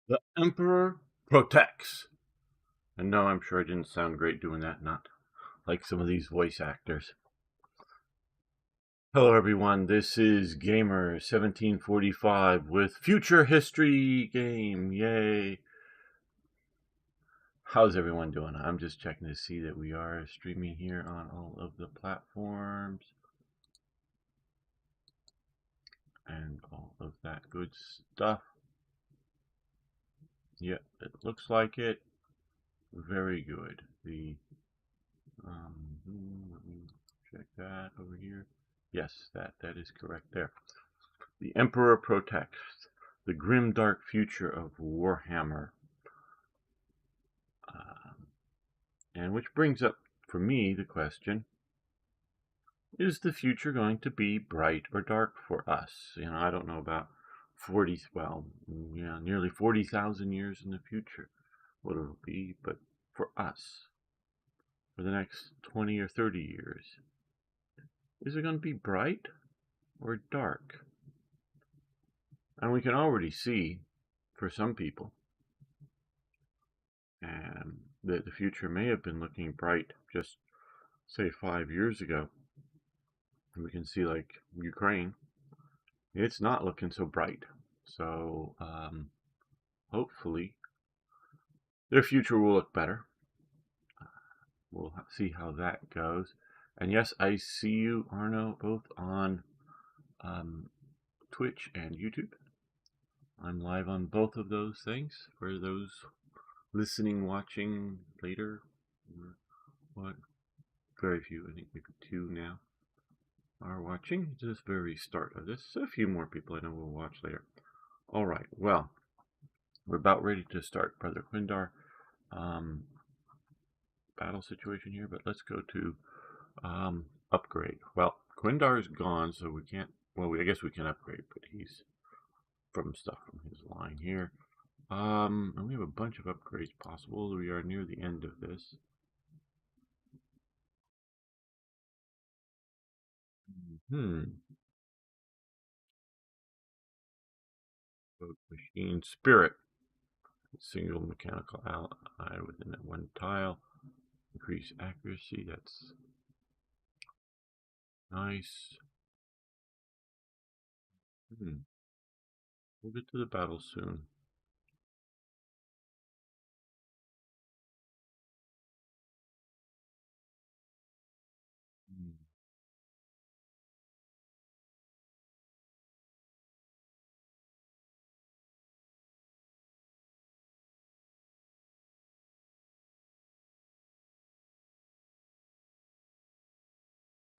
The Emperor protects. And no, I'm sure I didn't sound great doing that, not like some of these voice actors. Hello everyone, this is Gamer1745 with Future History Game, yay! How's everyone doing? I'm just checking to see that we are streaming here on all of the platforms. And all of that good stuff. Yep, it looks like it. Very good. Let me check that over here. Yes, that is correct there. The Emperor protects the grim dark future of Warhammer. And which brings up for me the question, is the future going to be bright or dark for us? You know, I don't know about nearly 40,000 years in the future what it'll be, but for us, for the next 20 or 30 years, is it going to be bright or dark? And we can already see, for some people, that the future may have been looking bright just, say, 5 years ago. And we can see, like, Ukraine, it's not looking so bright. So, hopefully, their future will look better. We'll see how that goes. And yes, I see you, Arno, both on Twitch and YouTube. I'm live on both of those things for those listening, watching later. What? Very few, I think maybe 2 now, are watching. Just very start of this. A few more people I know will watch later. All right, well, we're about ready to start Brother Quindar battle situation here, but let's go to upgrade. Well, Quindar's gone, so we can't, well, I guess we can upgrade, but he's from stuff from his line here. And we have a bunch of upgrades possible. We are near the end of this. Machine spirit. Single mechanical ally within that one tile. Increase accuracy. That's nice. We'll get to the battle soon.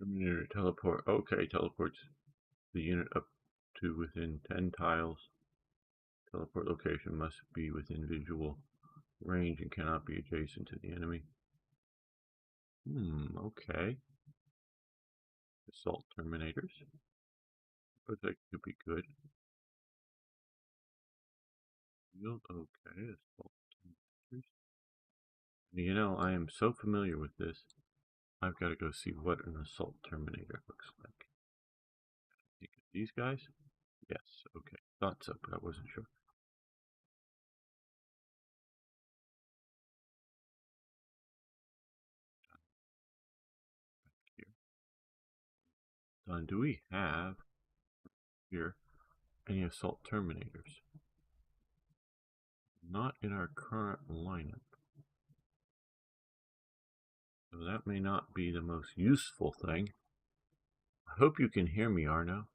Terminator teleport. Okay, teleports the unit up to within 10 tiles. Teleport location must be within visual range and cannot be adjacent to the enemy. Okay. Assault Terminators. But that could be good. Field, okay. Assault Terminators. You know, I am so familiar with this. I've got to go see what an Assault Terminator looks like. I think these guys? Yes, okay. Thought so, but I wasn't sure. Here. Do we have here any Assault Terminators? Not in our current lineup. So that may not be the most useful thing. I hope you can hear me, Arno.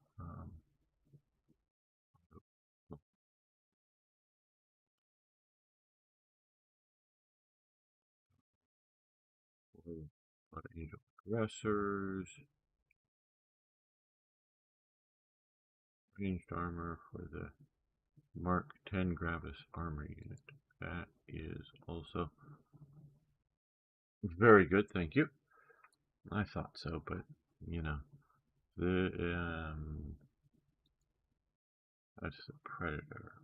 Angel aggressors. Ranged armor for the Mark 10 Gravis armor unit. That is also very good, thank you. I thought so, but you know, that's the Predator.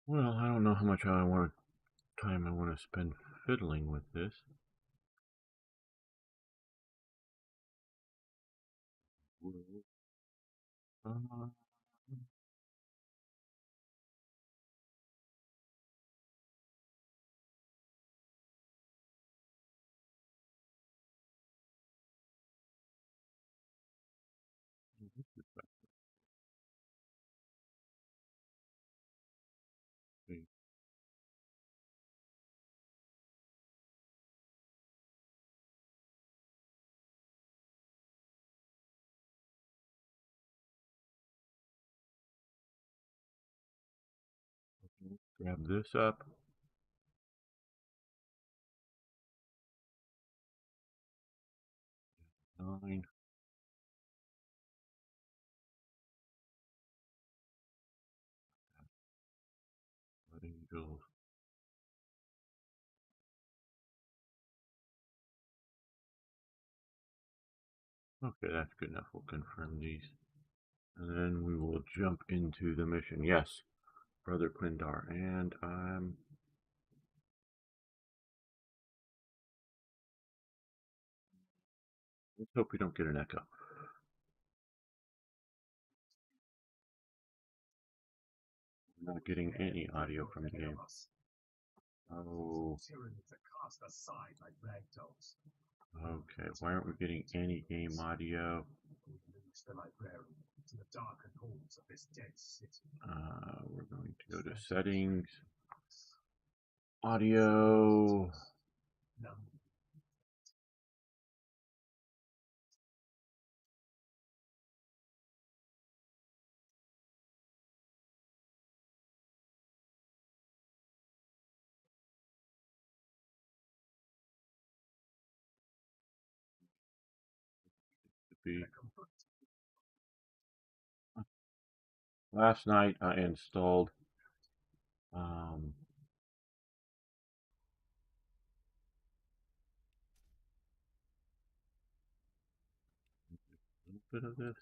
Well, I don't know how much time I want to spend fiddling with this. Uh, grab this up. 9. Angels. Okay, that's good enough. We'll confirm these. And then we will jump into the mission. Yes, Brother Quindar. And let's hope we don't get an echo. We're not getting any audio from the game. Oh. Okay, why aren't we getting any game audio? We're going to go to settings, audio. Last night I installed a little bit of this.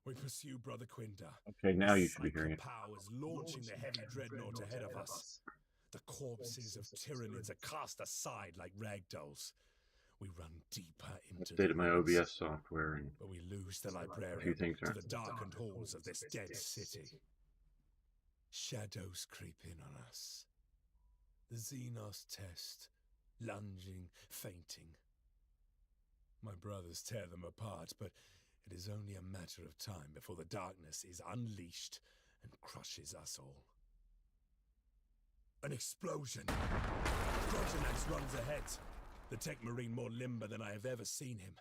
We pursue Brother Quindar. Okay, now you should be hearing it. Power is launching the heavy dreadnought ahead of us. The corpses of Tyranids are cast aside like ragdolls. We run deeper into the my OBS software, and but we lose the librarian to the darkened halls of this dead city. Shadows creep in on us. The Xenos test, lunging, fainting. My brothers tear them apart, but it is only a matter of time before the darkness is unleashed and crushes us all. An explosion! Frontenac runs ahead, the tech marine more limber than I have ever seen him.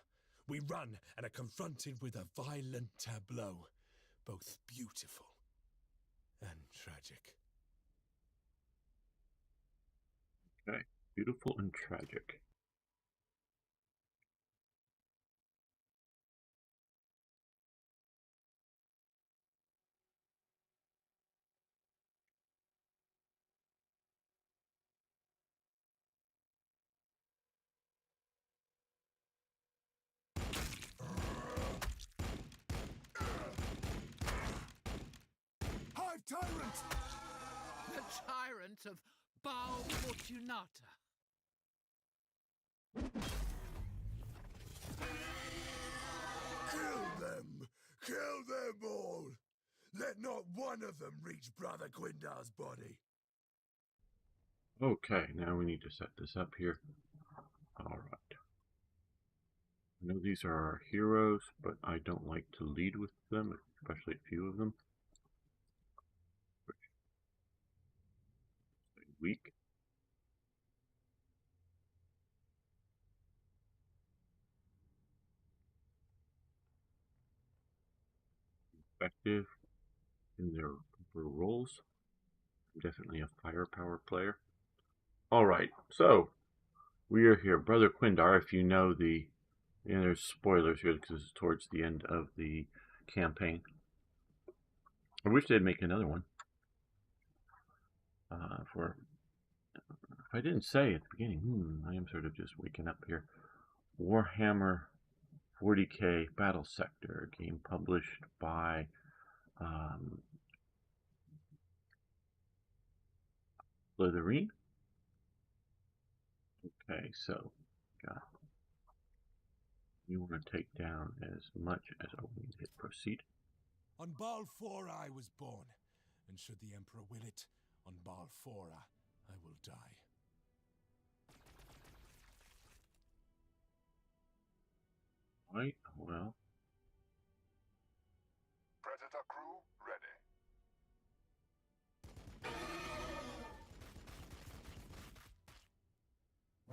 We run and are confronted with a violent tableau, both beautiful and tragic. Okay, beautiful and tragic. Tyrant! The tyrant of Baal Fortunata. Kill them! Kill them all! Let not one of them reach Brother Quindar's body. Okay, now we need to set this up here. Alright. I know these are our heroes, but I don't like to lead with them, especially a few of them. Weak. Effective in their roles. I'm definitely a firepower player. Alright, so we are here. Brother Quindar, if you know the... And there's spoilers here because it's towards the end of the campaign. I wish they'd make another one for I didn't say at the beginning, I am sort of just waking up here. Warhammer 40k Battlesector, a game published by Slytherin. Okay, so we want to take down as much as we hit proceed. On Balfora I was born, and should the Emperor will it, on Balfora I will die. Right, well. Predator crew ready.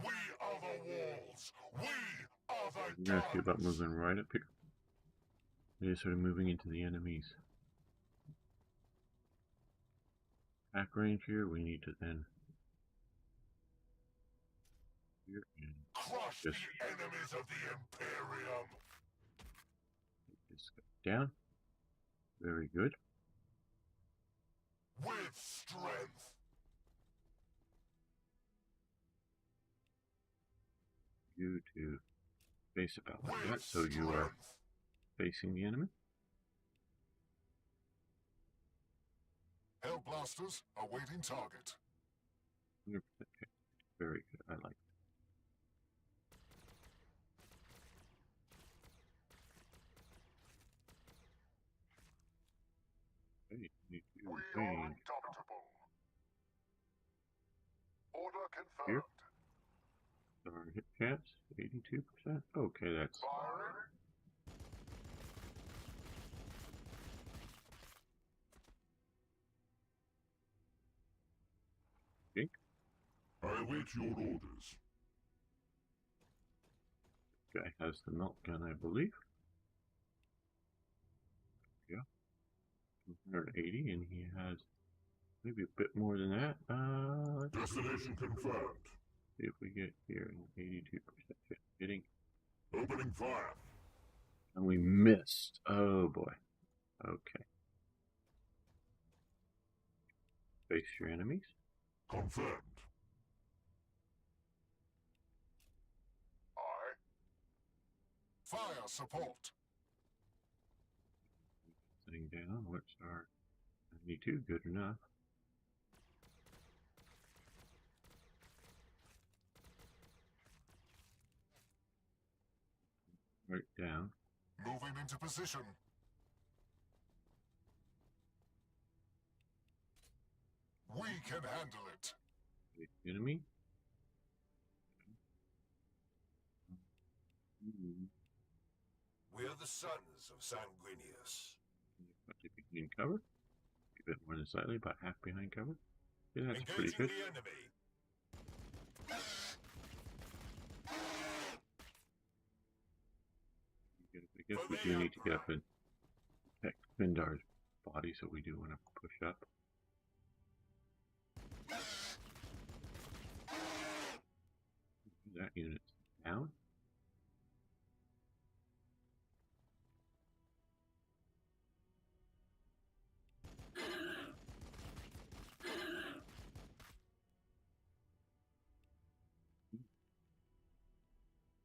We are the walls. We are the We're going to see about moving right up here. They're sort of moving into the enemy's attack range here. We need to then here and crush the enemies of the Imperium. This guy down. Very good. With strength. You to face about like that, so you are facing the enemy. Hellblasters awaiting target. 100% very good. I like it. Okay, need to We are change indomitable. Order confirmed. here. Our hit chance, 82%. Okay, that's Firing. okay. I await your orders. Guy has the melt gun, I believe. Yeah. 180, and he has maybe a bit more than that. Let's Destination confirmed. see if we get here. 82% hitting. Opening fire. And we missed. Oh boy. Okay. Face your enemies. Confirmed. Aye. Fire support. Sitting down. What's our 92? Good enough. Right down. Moving into position. We can handle it. Face the enemy. We're the sons of Sanguinius. Behind cover. A bit more than slightly, about half behind cover. Yeah, that's pretty good. the enemy. I guess we do need to get up and protect Findar's body, so we do want to push up. That unit's down.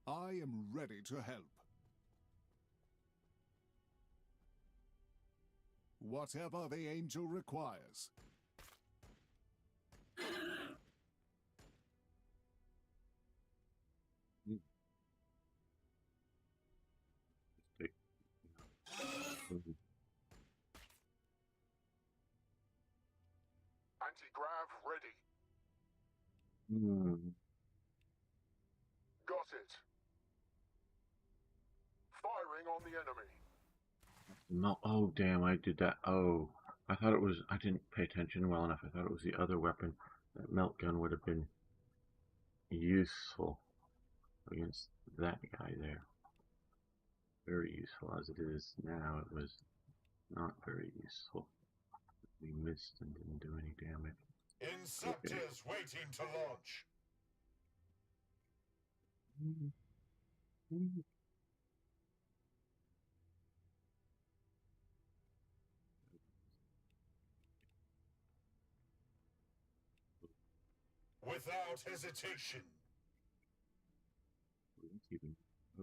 I am ready to help. Whatever the angel requires. Just take. Anti-grav ready. Hmm. Got it. Firing on the enemy. No, oh damn, I did that. Oh, I thought it was, I didn't pay attention well enough. I thought it was the other weapon. That melt gun would have been useful against that guy there. Very useful as it is now. It was not very useful. We missed and didn't do any damage. Inceptors waiting to launch. without hesitation.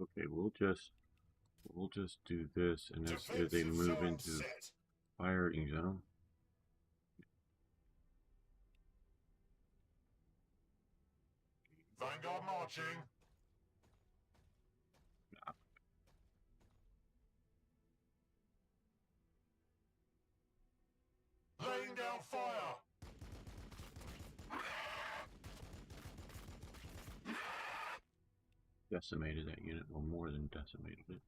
Okay, we'll just do this, and as they Defensive move zone into set. firing zone. Vanguard marching. Laying down fire. Decimated that unit, well, more than decimated it.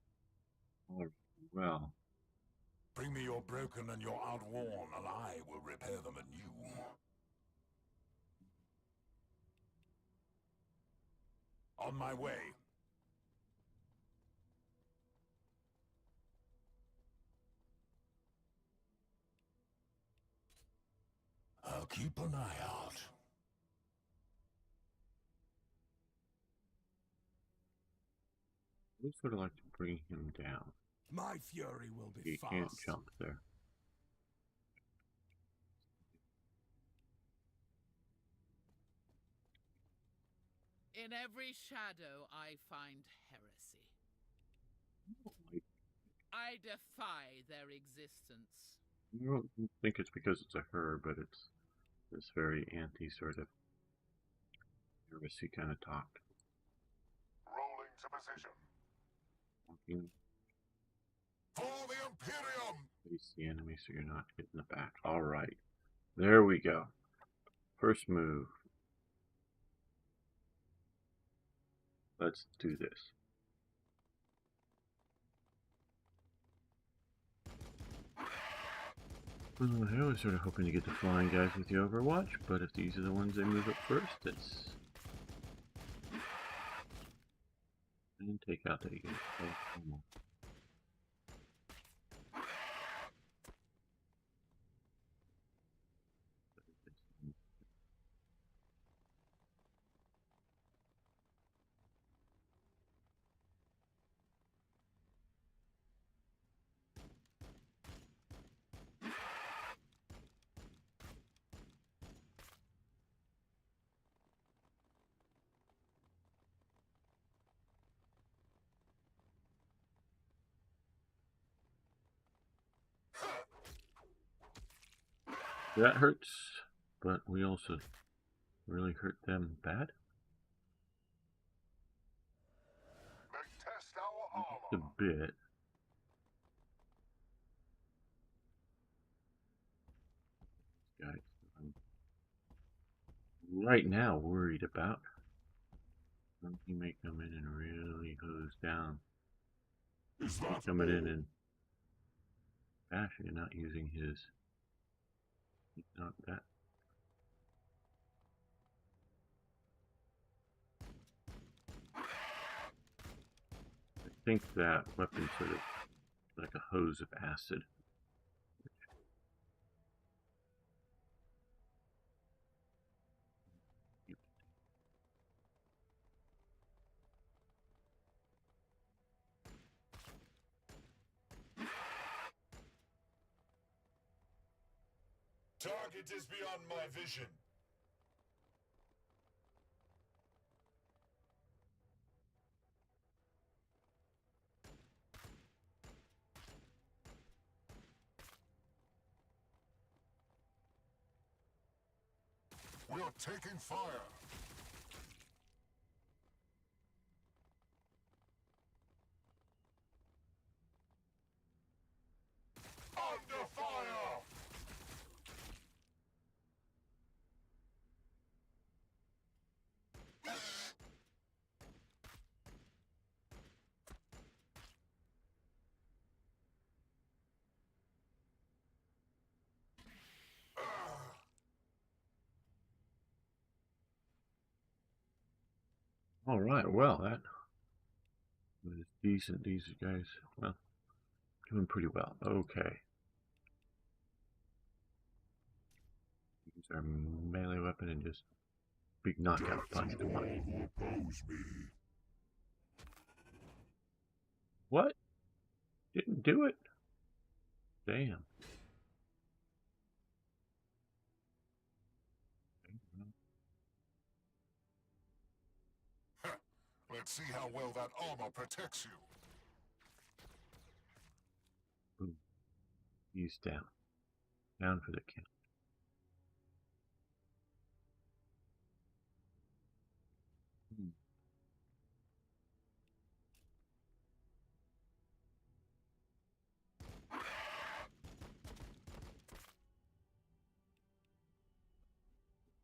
All right, well, Bring me your broken and your outworn, and I will repair them anew. On my way. I'll keep an eye out. I would sort of like to bring him down. My fury will be He fast. can't jump there. In every shadow I find heresy. I defy their existence. I don't think it's because it's a her, but it's this very anti sort of heresy kind of talk. Rolling to position. Walking, For the Imperium! face the enemy so you're not hitting the back. All right, there we go. First move. Let's do this. I was sort of hoping to get the flying guys with the Overwatch, but if these are the ones they move up first, it's... And take out that unit. Oh, come on. That hurts, but we also really hurt them bad. Let's test our Just a armor. bit. Guys, I'm right now worried about. He may come in and really hose down. Is that Coming in all? and bashing and not using his. Not that. I think that weapon sort of like a hose of acid. Target is beyond my vision. We are taking fire. Under fire! All right, well that was decent. These guys, well, doing pretty well. Okay. Use our melee weapon and just big knockout punch to one. Who oppose me. What? Didn't do it? Damn. Let's see how well that armor protects you. Boom. He's down. Down for the count.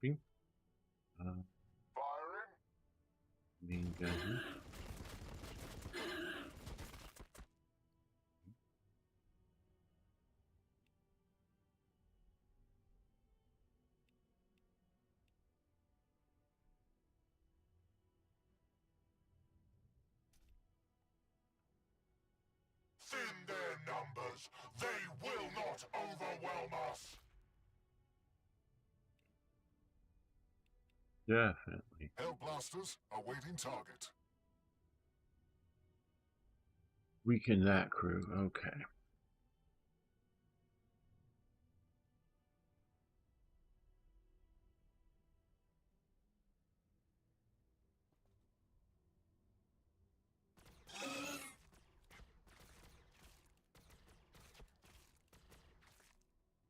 Bing. Firing. Main gun here. Thin their numbers. They will not overwhelm us. Definitely. Hellblasters awaiting target. Weaken that crew. Okay.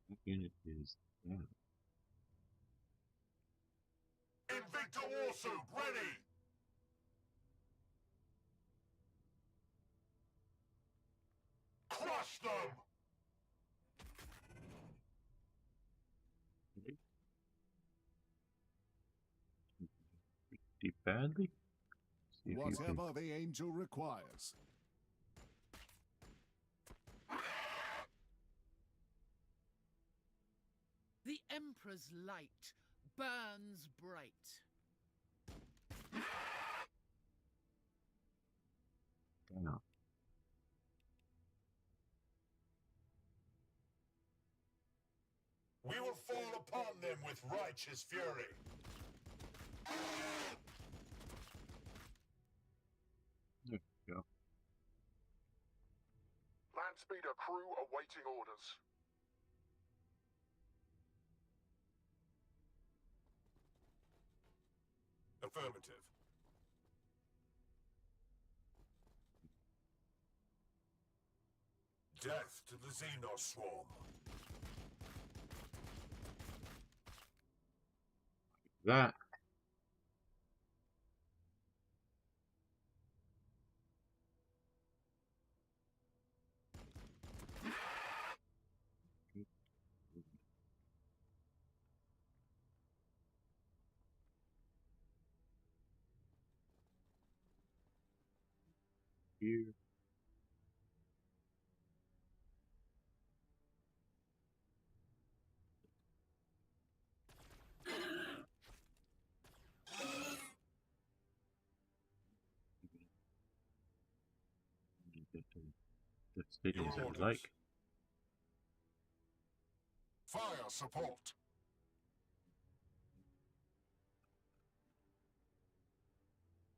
What unit is that? Invicta Warsuit ready. Crush them. Pretty badly. See if you can. Whatever the angel requires. The Emperor's light burns bright. Down. We will fall upon them with righteous fury. There we go. Landspeeder crew awaiting orders. Affirmative. Death to the Xenos swarm. That. Here. The stadiums I would like. Fire support.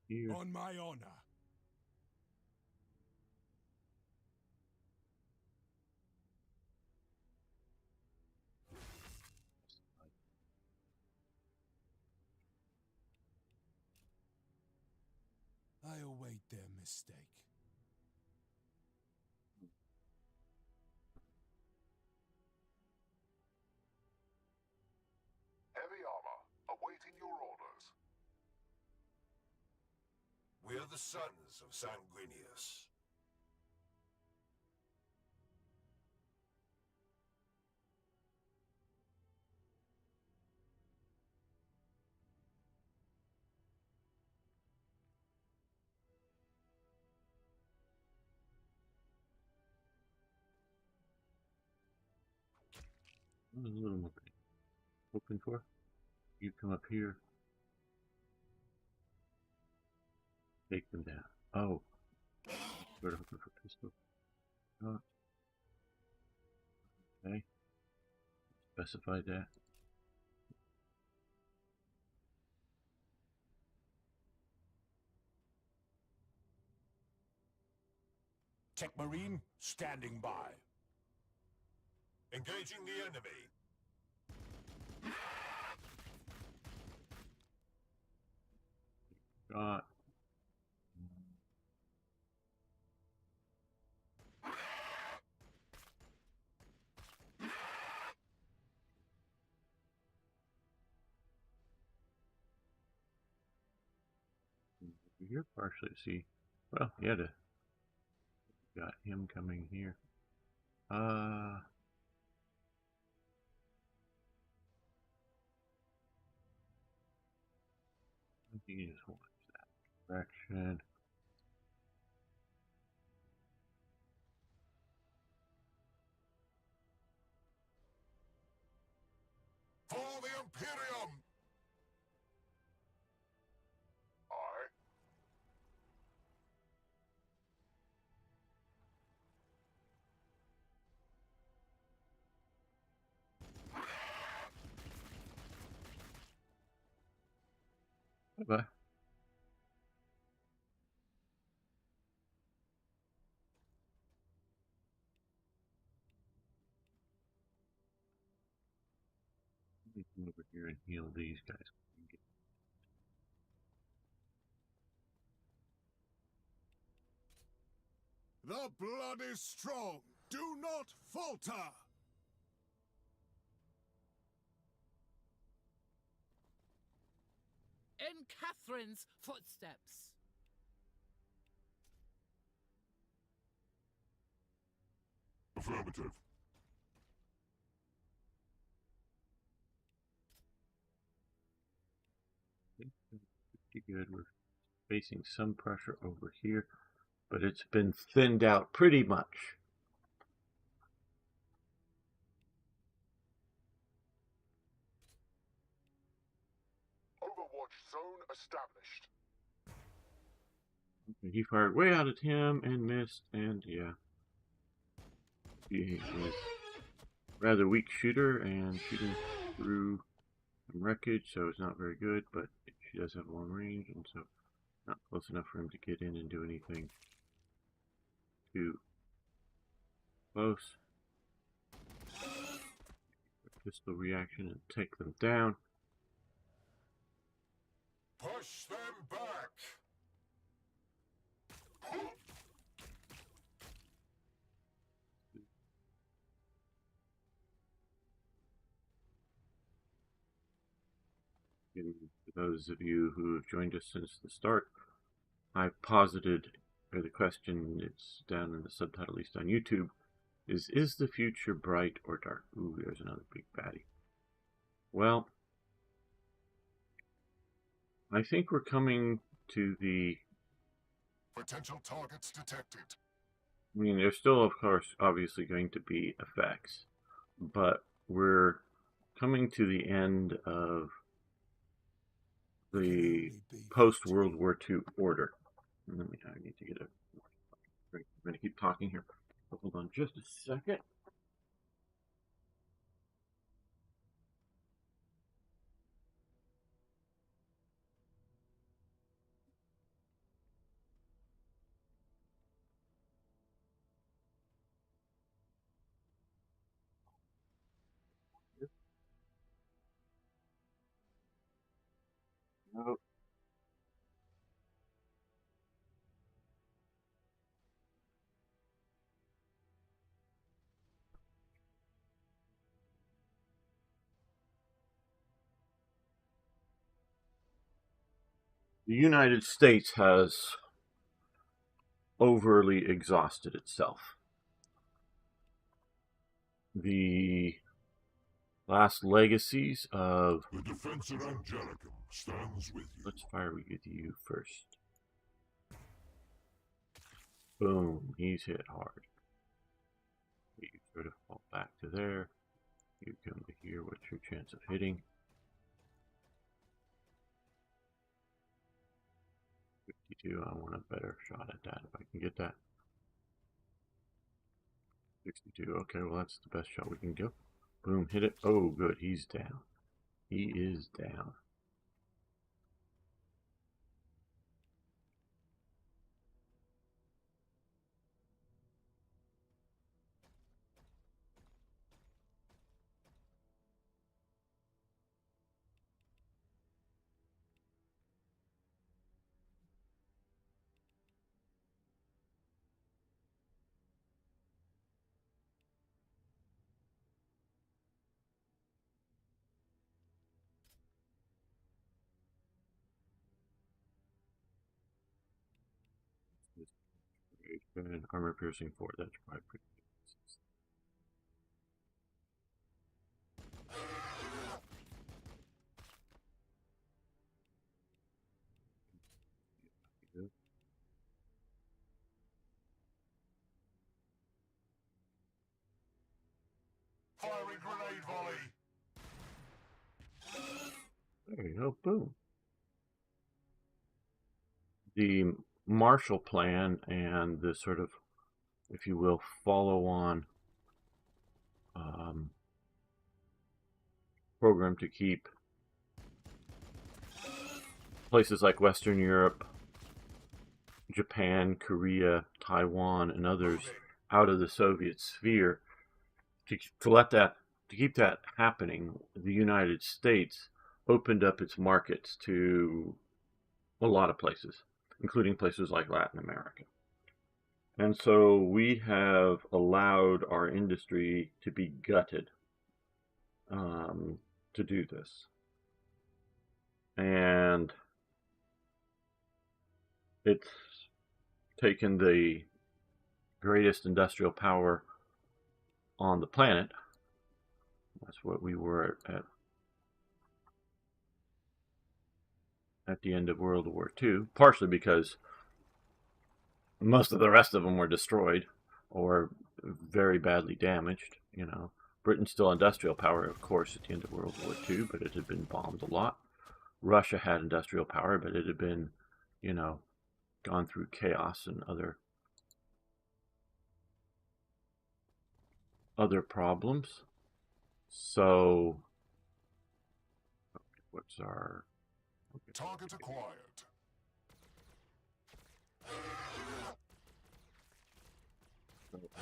Here. On my honor. I await their mistake. Heavy armor awaiting your orders. We are the sons of Sanguinius. A little more open for. You come up here. Take them down. Oh. Sort of hoping for pistol. Oh. Okay. Specify that. Tech Marine standing by. Engaging the enemy. Got. Here partially. See, well, yeah, got him coming here. I think he just wants that direction. For the Imperium! Aye. Bye bye. Let me come over here and heal these guys. The blood is strong. Do not falter. In Catherine's footsteps. Affirmative. Pretty good. We're facing some pressure over here, but it's been thinned out pretty much. Overwatch zone established. Okay, he fired way out at him and missed, and yeah. He is a rather weak shooter and shooting through some wreckage, so it's not very good, but she does have long range, and so not close enough for him to get in and do anything too close. Pistol reaction and take them down. Push them back. And for those of you who have joined us since the start, I've posited, or the question, it's down in the subtitle, at least on YouTube, is the future bright or dark? Ooh, there's another big baddie. Well, I think we're coming to the... Potential targets detected. I mean, there's still, of course, obviously going to be effects, but we're coming to the end of the post-World War II order. I need to get a... I'm going to keep talking here. Hold on just a second. No. The United States has overly exhausted itself. The last legacies of... The Defensor Angelicum stands with you. Let's fire with you first. Boom, he's hit hard. You sort of fall back to there. You come to here, what's your chance of hitting? 52, I want a better shot at that if I can get that. 62, okay, well that's the best shot we can go. Boom, hit it. Oh, good, he's down. He is down. And armor piercing 4, that's probably pretty good. Firing grenade volley. There you go, boom. The Marshall Plan and the sort of, if you will, follow-on program to keep places like Western Europe, Japan, Korea, Taiwan, and others out of the Soviet sphere. To keep that happening, the United States opened up its markets to a lot of places, including places like Latin America. And so we have allowed our industry to be gutted to do this. And it's taken the greatest industrial power on the planet. That's what we were at the end of World War II, partially because most of the rest of them were destroyed or very badly damaged. You know, Britain's still industrial power, of course, at the end of World War II, but it had been bombed a lot. Russia had industrial power, but it had been, you know, gone through chaos and other problems. So, what's our Target acquired.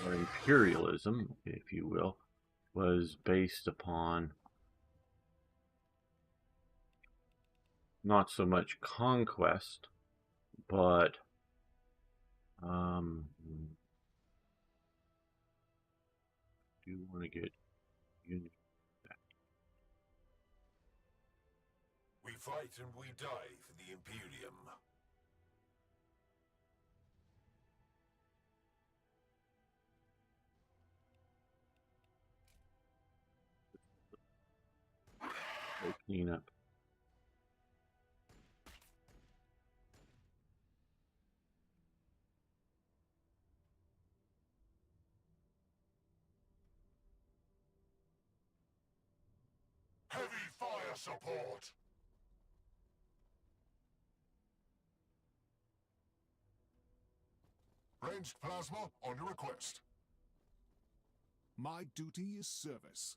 our imperialism, if you will, was based upon not so much conquest, but do want to get unity. We fight and we die for the Imperium. Go clean up. Heavy fire support. Ranged plasma on your request. My duty is service.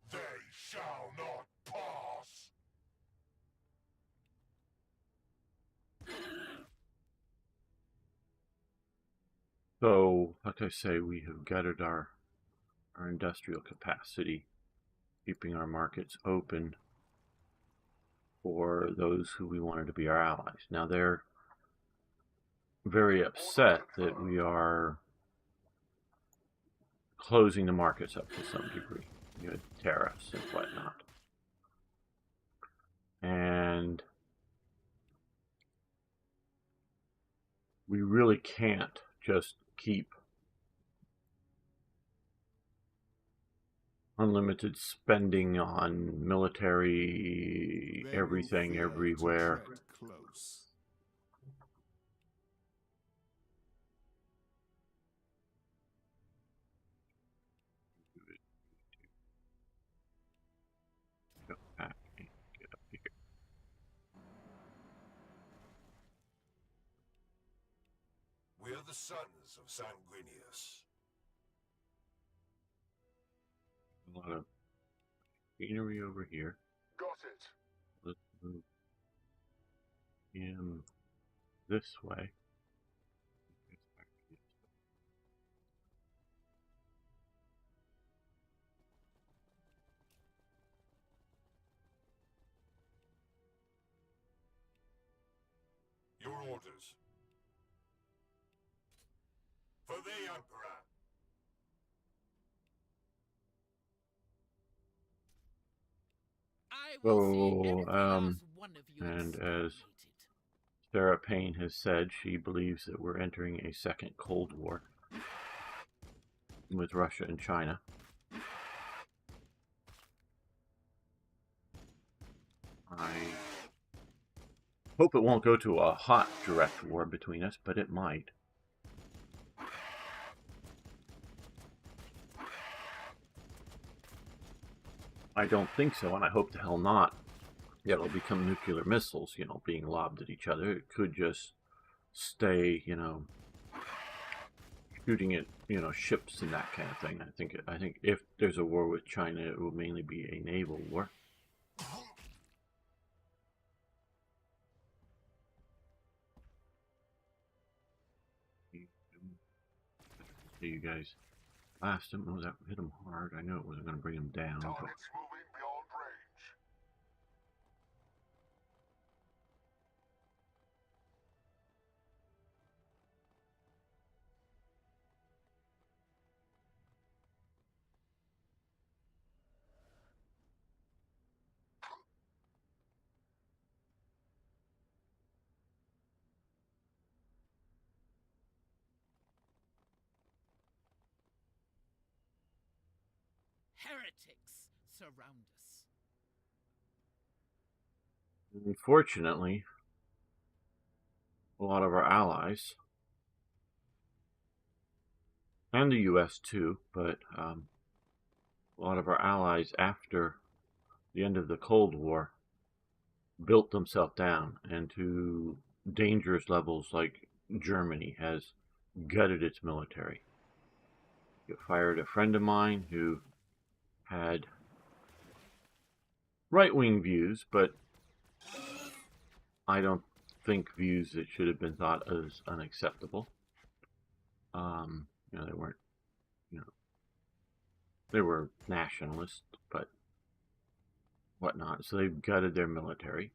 They shall not pass. So, like I say, we have gutted our industrial capacity, keeping our markets open for those who we wanted to be our allies. Now they're very upset that we are closing the markets up to some degree, you know, tariffs and whatnot. And we really can't just keep unlimited spending on military, They will everything, fear to everywhere. tread close. Go back and get up here. We are the sons of Sanguinius. A lot of scenery over here. Got it. Let's move him this way. Your orders. For the Emperor. will see So, every last one of you and as exterminated. Sarah Payne has said, she believes that we're entering a second Cold War with Russia and China. I hope it won't go to a hot direct war between us, but it might. I don't think so, and I hope the hell not. It'll become nuclear missiles, you know, being lobbed at each other. It could just stay, you know, shooting at, you know, ships and that kind of thing. I think if there's a war with China, it will mainly be a naval war. So you guys blast him. Oh, that hit him hard. I knew it wasn't going to bring him down. But... Targets moving beyond range. Heretics surround us. Unfortunately, a lot of our allies, and the U.S. too, but a lot of our allies after the end of the Cold War built themselves down, and to dangerous levels like Germany has gutted its military. It fired a friend of mine who had right-wing views, but I don't think views that should have been thought as unacceptable. You know, they weren't, you know, they were nationalists, but whatnot. So they've gutted their military.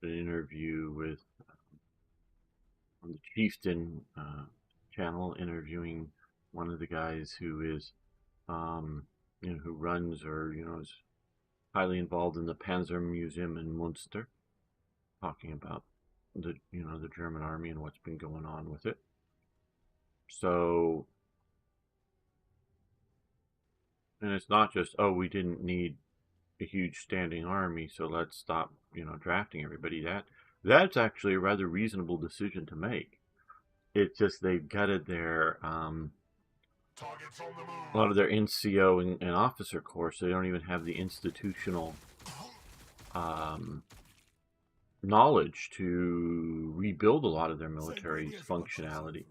An interview with on the Chieftain channel, interviewing one of the guys who is, you know, who runs or, you know, is highly involved in the Panzer Museum in Munster, talking about the, you know, the German army and what's been going on with it. So, and it's not just, oh, we didn't need a huge standing army, so let's stop, you know, drafting everybody. That's actually a rather reasonable decision to make. It's just they've gutted their Targets on the move. a lot of their NCO and officer corps, so they don't even have the institutional knowledge to rebuild a lot of their military's functionality.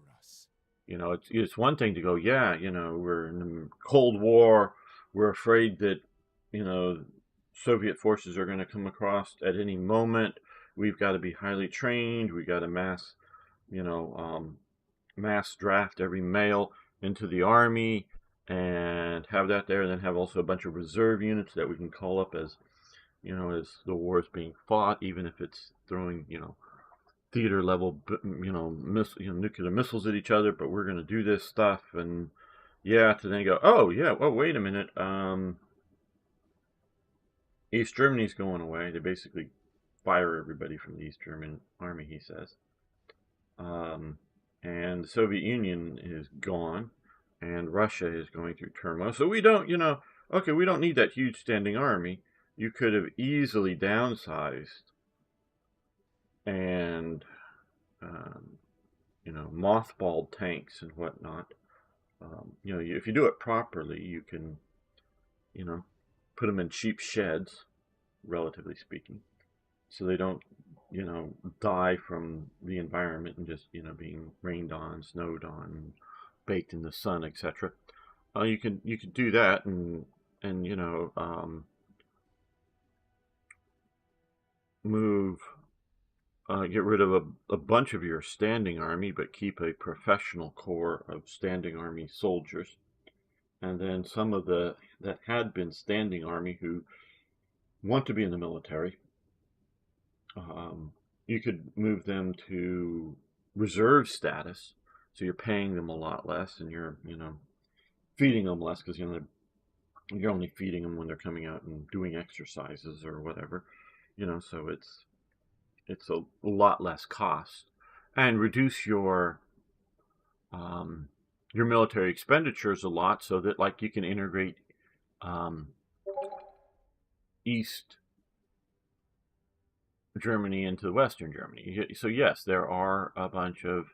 You know, it's one thing to go, yeah, you know, we're in the Cold War, we're afraid that, you know, Soviet forces are going to come across at any moment. We've got to be highly trained. We got to mass draft every male into the army and have that there, and then have also a bunch of reserve units that we can call up as, you know, as the war is being fought, even if it's throwing, you know, theater level, you know, nuclear missiles at each other. But we're going to do this stuff, and yeah, to then go, oh yeah, well, wait a minute, East Germany's going away. They basically fire everybody from the East German army, he says. And the Soviet Union is gone, and Russia is going through turmoil. So we don't, you know, okay, we don't need that huge standing army. You could have easily downsized and, you know, mothballed tanks and whatnot. You know, if you do it properly, you can, you know, put them in cheap sheds, relatively speaking, so they don't, you know, die from the environment and just, you know, being rained on, snowed on, baked in the sun, etc. You can do that, and you know, get rid of a bunch of your standing army, but keep a professional corps of standing army soldiers, and then some of the that had been standing army who want to be in the military. You could move them to reserve status, So you're paying them a lot less, and you're, feeding them less because you're only feeding them when they're coming out and doing exercises or whatever. So it's a lot less cost, and reduce your military expenditures a lot, so that like you can integrate um, East Germany into Western Germany. So yes, there are a bunch of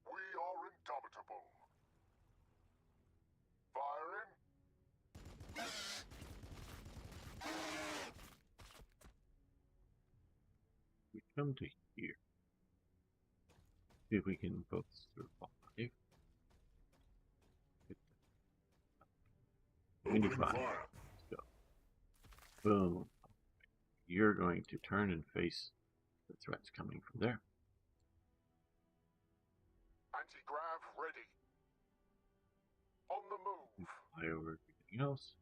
We are indomitable. Firing. we come to here. See if we can both survive. Opening 25. fire. Let's go. Boom. You're going to turn and face the threats coming from there. Anti-grav ready. On the move. Fly over everything else.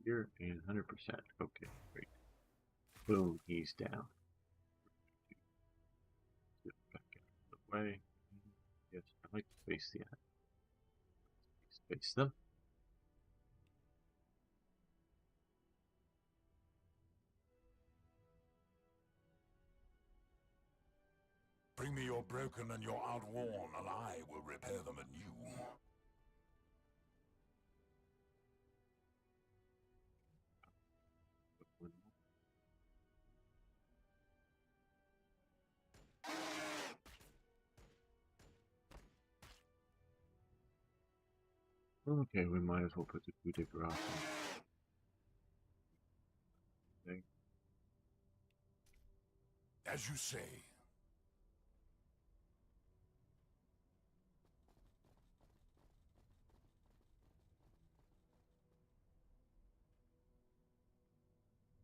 You're in 100%. Okay, great. Boom, he's down. Get back out of the way. Yes, I like to face the enemy. Face them. Bring me your broken and your outworn, and I will repair them anew. Okay, we might as well put the coup de grace on. Okay. As you say.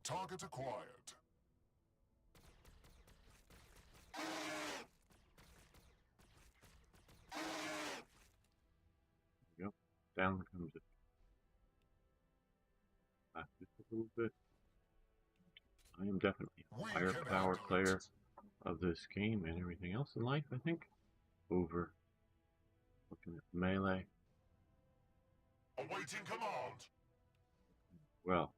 Target acquired. Yep. Down comes it. Back just a little bit. I am definitely a higher power player of this game and everything else in life, I think. Over looking at melee. Awaiting command. Well,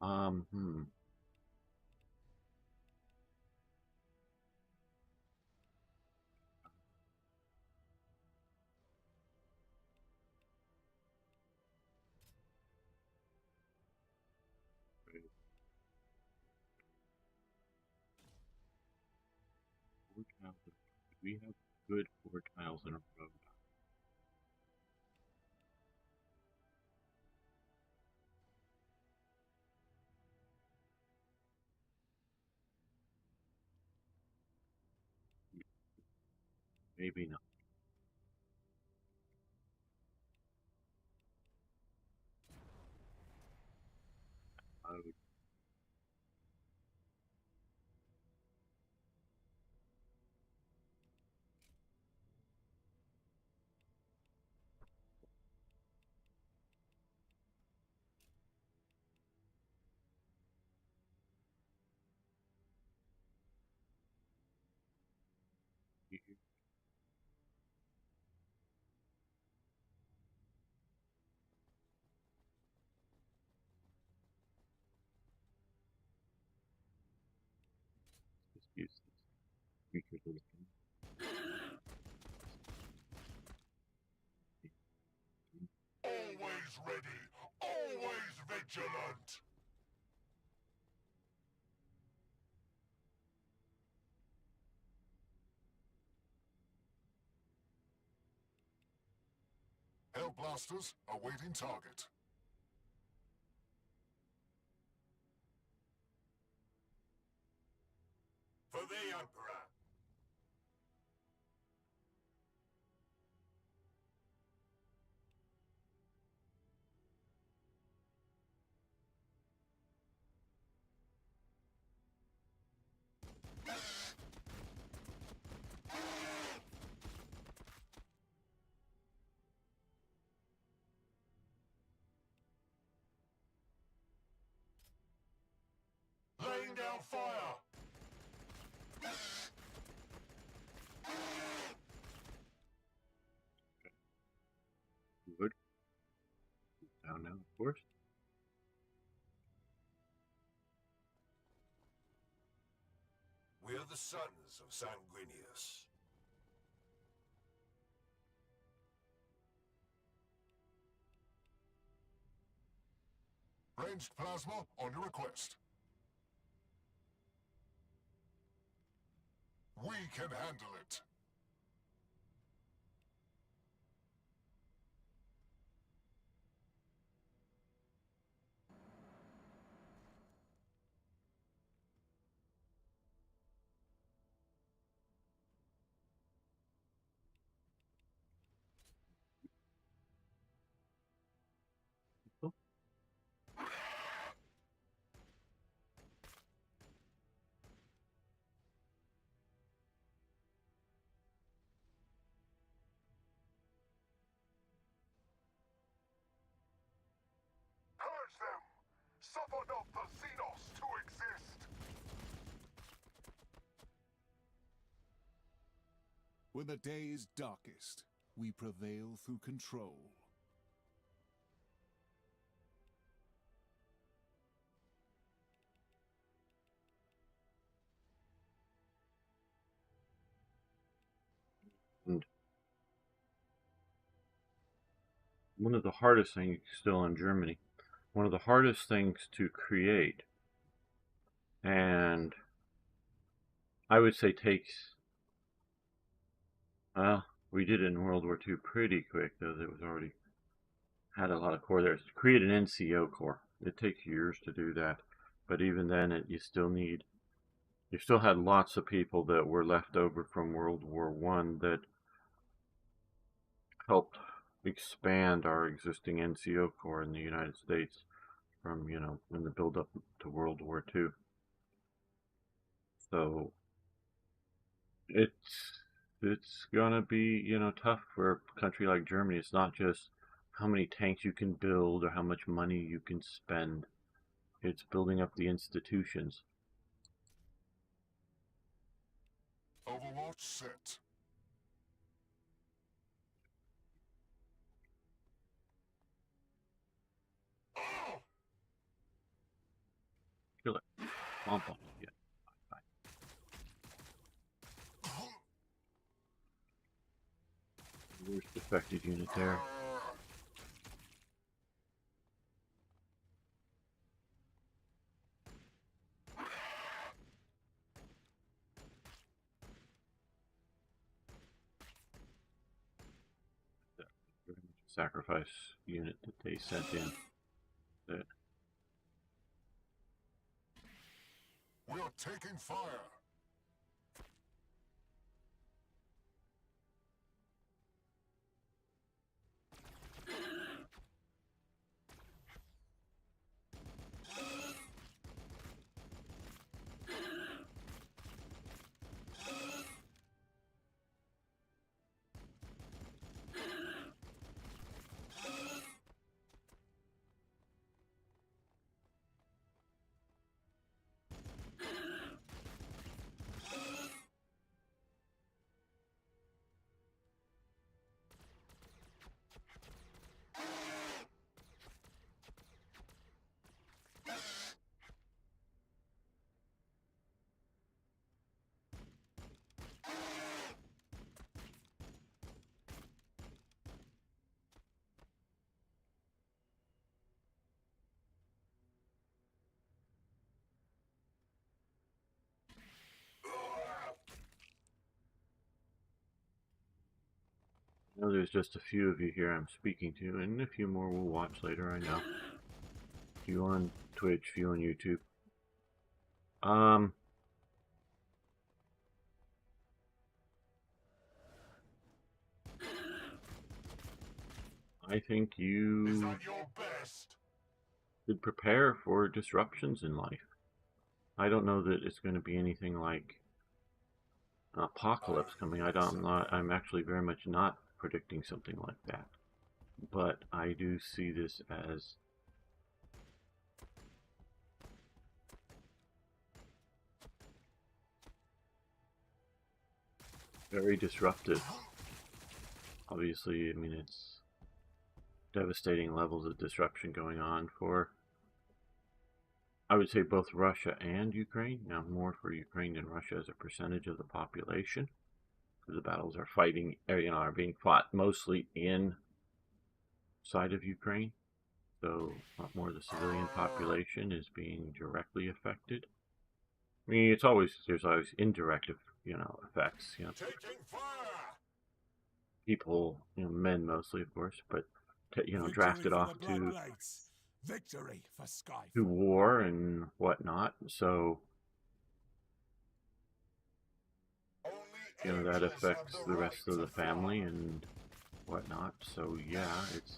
we have good 4 tiles in a row. Maybe not. I would just use this weaker little thing. Always ready. Always vigilant. Hell blasters awaiting target. For the Emperor. Laying down fire. Of course. We're the sons of Sanguinius. Ranged plasma on your request. We can handle it. Purge them! Suffer not the Xenos to exist! When the day is darkest, we prevail through control. And one of the hardest things still in Germany, one of the hardest things to create, and I would say takes, well, we did it in World War II pretty quick, though it was already had a lot of core there. To create an NCO core, it takes years to do that, but even then, you still had lots of people that were left over from World War I that helped expand our existing NCO Corps in the United States from, in the build up to World War II. So it's gonna be, tough for a country like Germany. It's not just how many tanks you can build or how much money you can spend. It's building up the institutions. Overwatch set. Oh! Kill it. Womp womp. Yeah. Worst affected unit there. Very much a sacrifice unit that they sent in. That We're taking fire. I know there's just a few of you here I'm speaking to, and a few more we'll watch later, I know. A few on Twitch, a few on YouTube. I think Is you that your best? should prepare for disruptions in life. I don't know that it's going to be anything like an apocalypse coming. I'm actually very much not predicting something like that. But I do see this as very disruptive. Obviously, I mean, it's devastating levels of disruption going on for, I would say, both Russia and Ukraine. Now, more for Ukraine than Russia as a percentage of the population. The battles are are being fought mostly inside of Ukraine. So a lot more of the civilian population is being directly affected. I mean, there's always indirect, effects. Taking fire! People, men mostly, of course, but Victory drafted for off the to Bloodblades. Victory for Skyfall. war and whatnot. So Only that angels have affects the right rest of to the family fly. and whatnot. So yeah, it's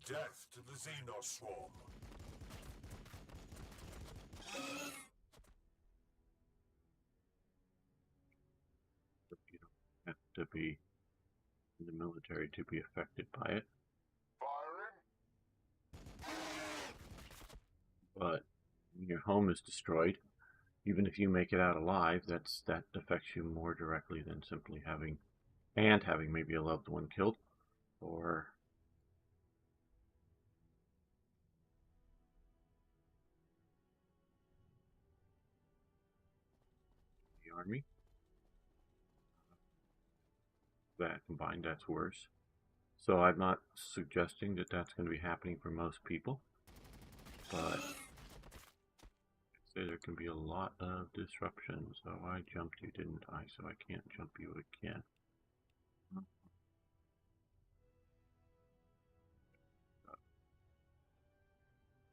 Death to the Xenos swarm. you don't have to be in the military to be affected by it. Firing. But when your home is destroyed, even if you make it out alive, that affects you more directly than simply having maybe a loved one killed, or the army. That combined, that's worse. So I'm not suggesting that that's going to be happening for most people, but say there can be a lot of disruption. So I jumped you, didn't I? So I can't jump you again.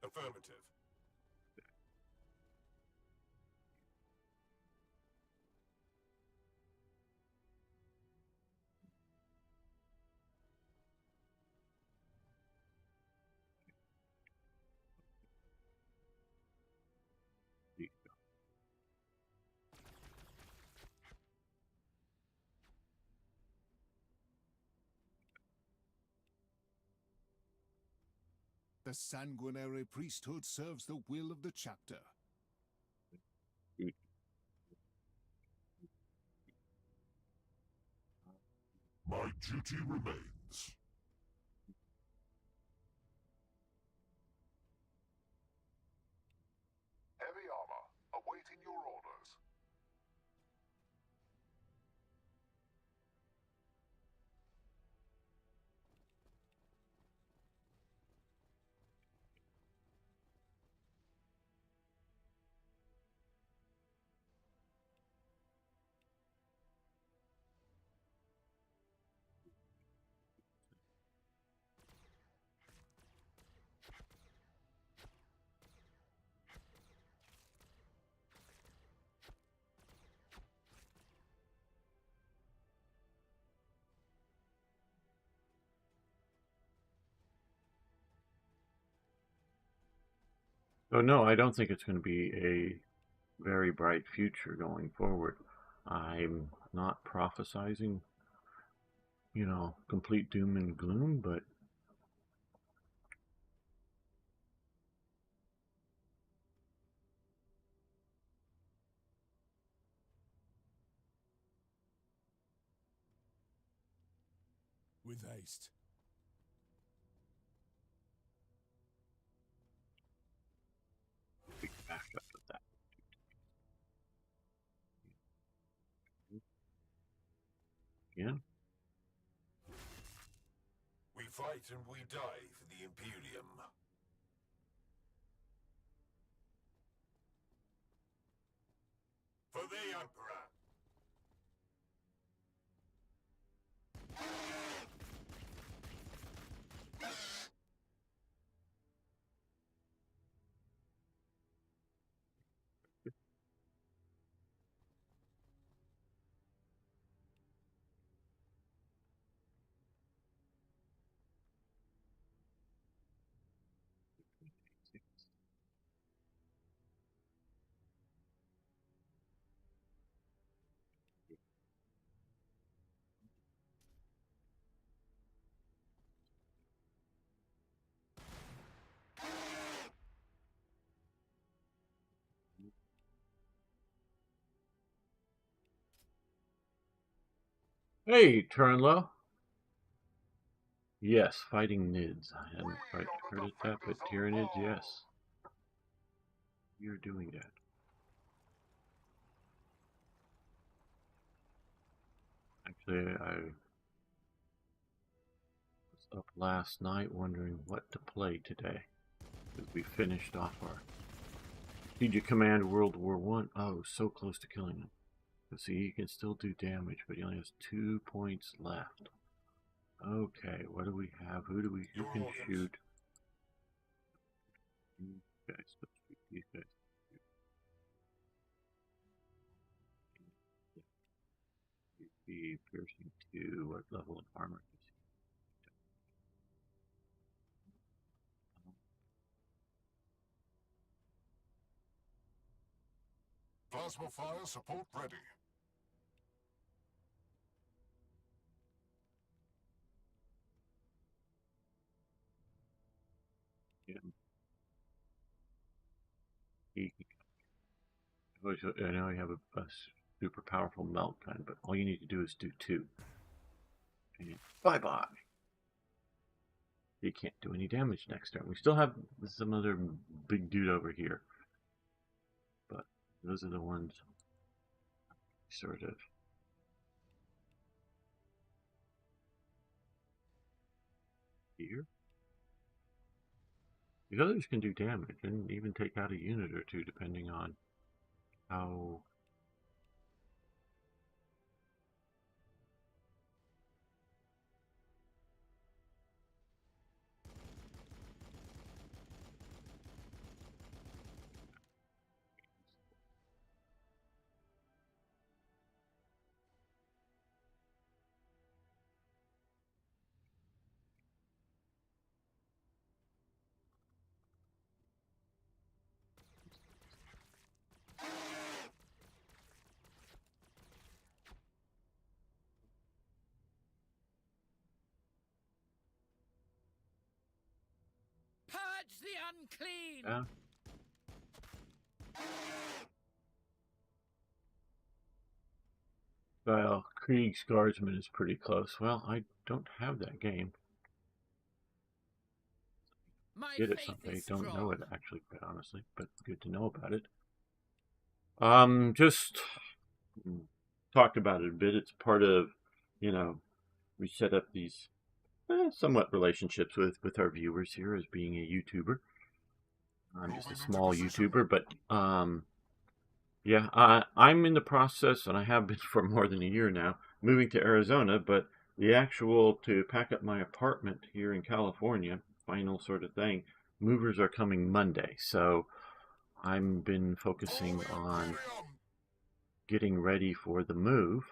Affirmative. The sanguinary priesthood serves the will of the chapter. My duty remains. Heavy armor, awaiting your orders. So no, I don't think it's going to be a very bright future going forward. I'm not prophesizing, complete doom and gloom, but With haste. we can back up with that. Again. We fight and we die for the Imperium. For the Emperor. Hey, Turnlow. Yes, fighting Nids. I hadn't quite heard it that, but Tyranids, yes. You're doing that. Actually, I was up last night wondering what to play today. Because we finished off our Strategic Command World War One. Oh, so close to killing him. But see, he can still do damage, but he only has 2 points left. Okay, what do we have? Who can shoot? These guys, let's shoot these guys. The piercing 2, what level of armor is Plasma fire support ready. he? I know you have a super powerful melt gun, but all you need to do is do 2. And bye-bye. He can't do any damage next turn. We still have some other big dude over here. But those are the ones sort of here. The others can do damage and even take out a unit or two depending on how Purge the unclean! yeah. Well, Krieg's Guardsman is pretty close. Well, I don't have that game. My Get it faith someday. is Don't know strong. it actually, quite honestly, but good to know about it. Just talked about it a bit. It's part of, we set up these somewhat relationships with our viewers here as being a YouTuber. I'm just a small YouTuber, but yeah, I'm in the process, and I have been for more than a year now, moving to Arizona, but the actual to pack up my apartment here in California, final sort of thing, movers are coming Monday, so I've been focusing on getting ready for the move.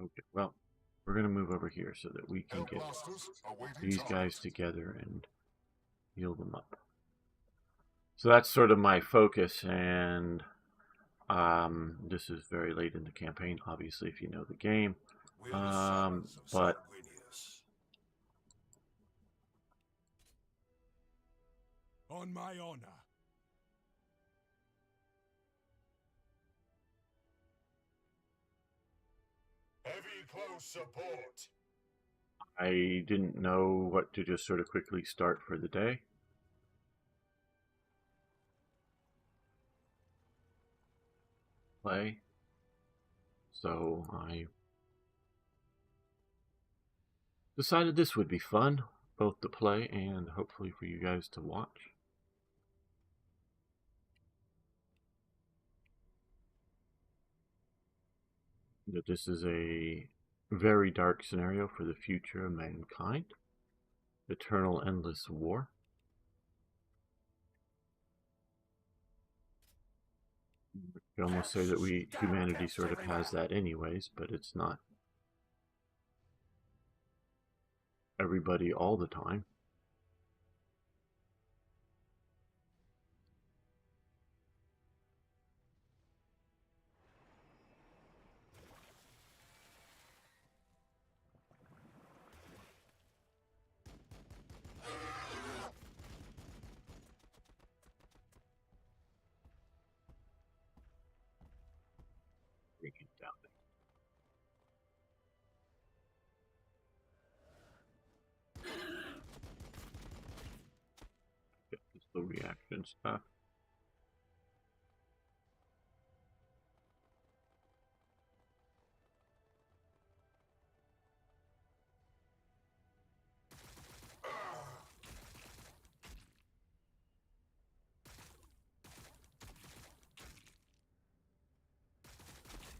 Okay, well, we're going to move over here so that we can get these guys together and heal them up. So that's sort of my focus, and this is very late in the campaign, obviously, if you know the game. But On my honor. Heavy close support. I didn't know what to just sort of quickly start for the day. Play. So I decided this would be fun, both to play and hopefully for you guys to watch. That this is a very dark scenario for the future of mankind. Eternal endless war. You could almost say that humanity sort of has that anyways, but it's not everybody all the time. action stuff.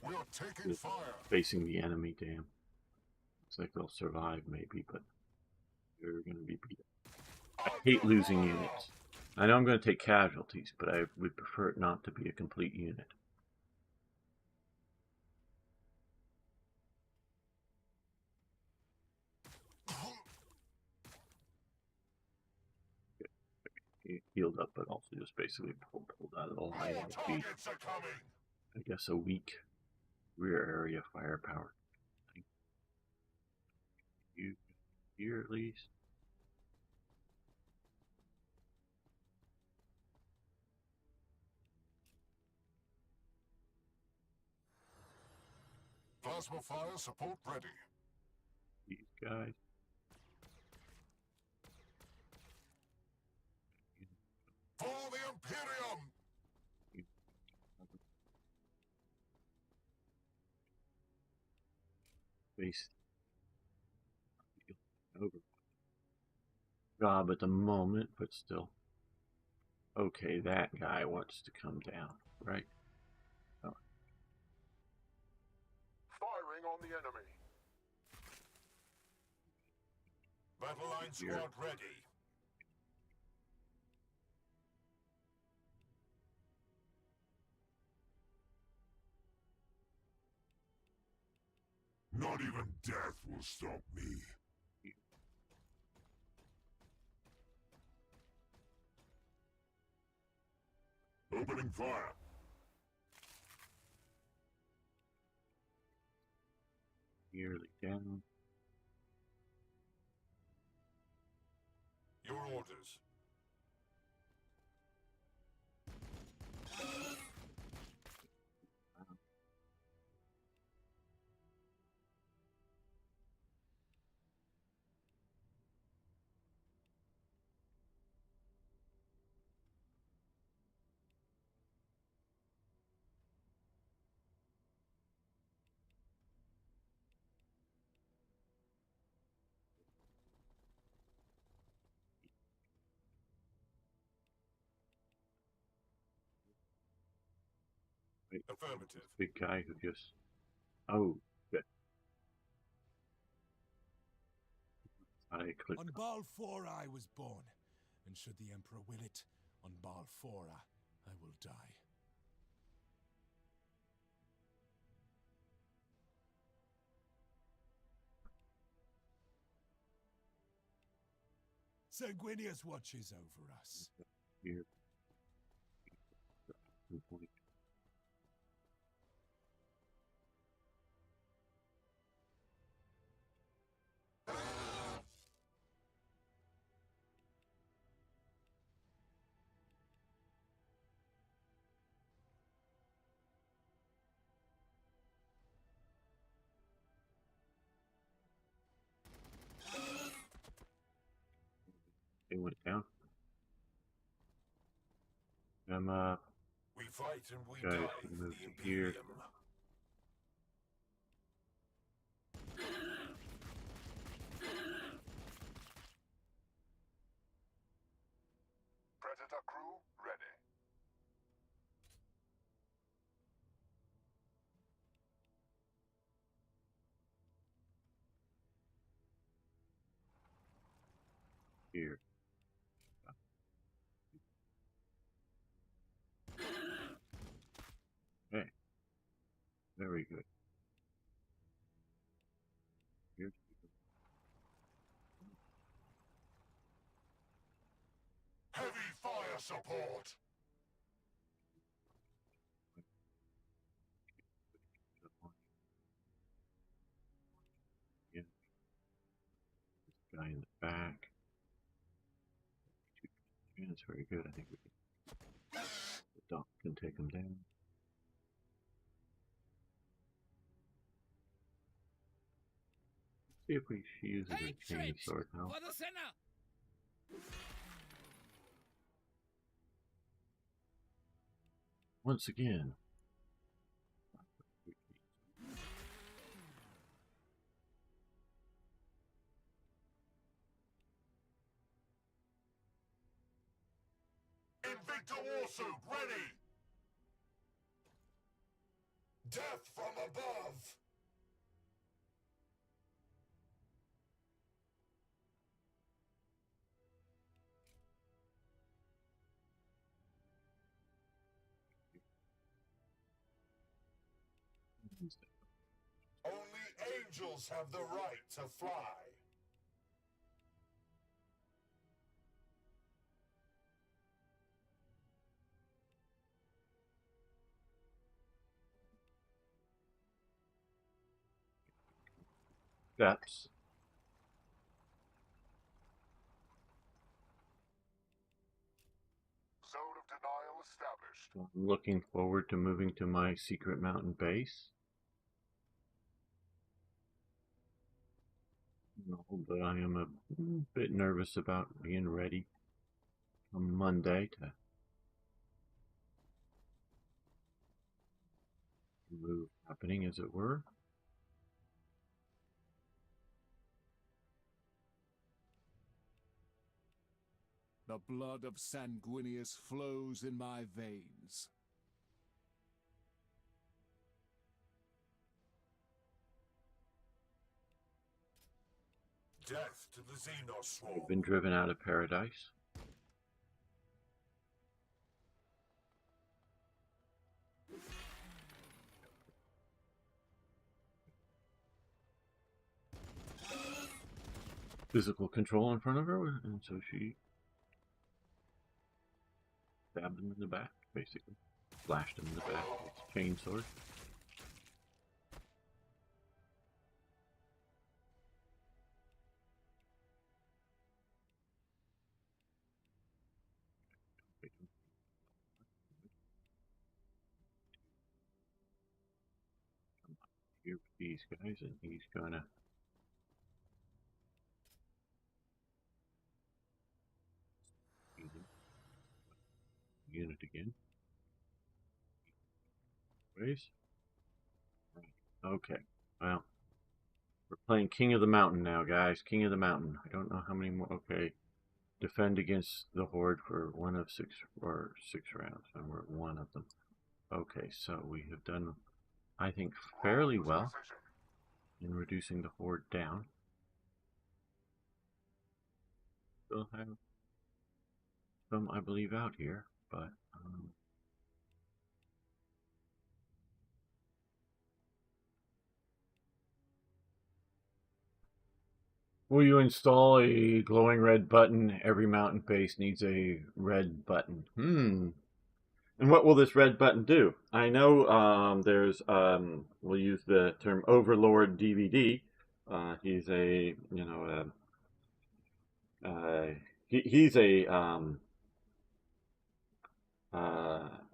We are taking fire. Facing the enemy, damn. Looks like they'll survive maybe, but they're gonna be beat up. I hate losing units. I know I'm gonna take casualties, but I would prefer it not to be a complete unit. He healed up, but also just basically pulled out of the line of defeat. I guess a weak rear area firepower. You here at least. Plasma fire support ready. These guys. For the Imperium! Face over job at the moment, but still. Okay, that guy wants to come down, right? Oh. Firing on the enemy. Battle line squad ready. Not even death will stop me. Opening fire. Nearly down. Your orders. Wait, Affirmative. big guy who just. Oh, good. I clicked. On Balfora I was born, and should the Emperor will it, on Balfora I will die. Sanguinius watches over us. Here. They went down. I'm We fight and we guys die can for move the to here. Imperium. Predator crew ready. Here. Okay. Very good. Here's Heavy fire support. yeah. This guy in the back. Yeah, that's very good. I think we can. The doc can take him down. See if she uses a chain sword now. For the center! once again. Invicta Warsuit, ready! Death from above! Only angels have the right to fly. Steps. Zone of denial established. I'm looking forward to moving to my secret mountain base. But I am a bit nervous about being ready on Monday to move happening, as it were. The blood of Sanguinius flows in my veins. Death to the Xenos swarm. We've been driven out of paradise. Physical control in front of her, and so she stabbed him in the back, basically. Slashed him in the back with a chainsaw. Here with these guys, and he's gonna unit again. Ways. Right. Okay. Well, we're playing King of the Mountain now, guys. King of the Mountain. I don't know how many more. Okay. Defend against the Horde for 1 of 6 or 6 rounds, and we're at 1 of them. Okay, so we have done, I think, fairly well in reducing the Horde down. Still have some, I believe, out here, but will you install a glowing red button? Every mountain base needs a red button. And what will this red button do? I know there's, we'll use the term Overlord DVD. He's a, you know, he's a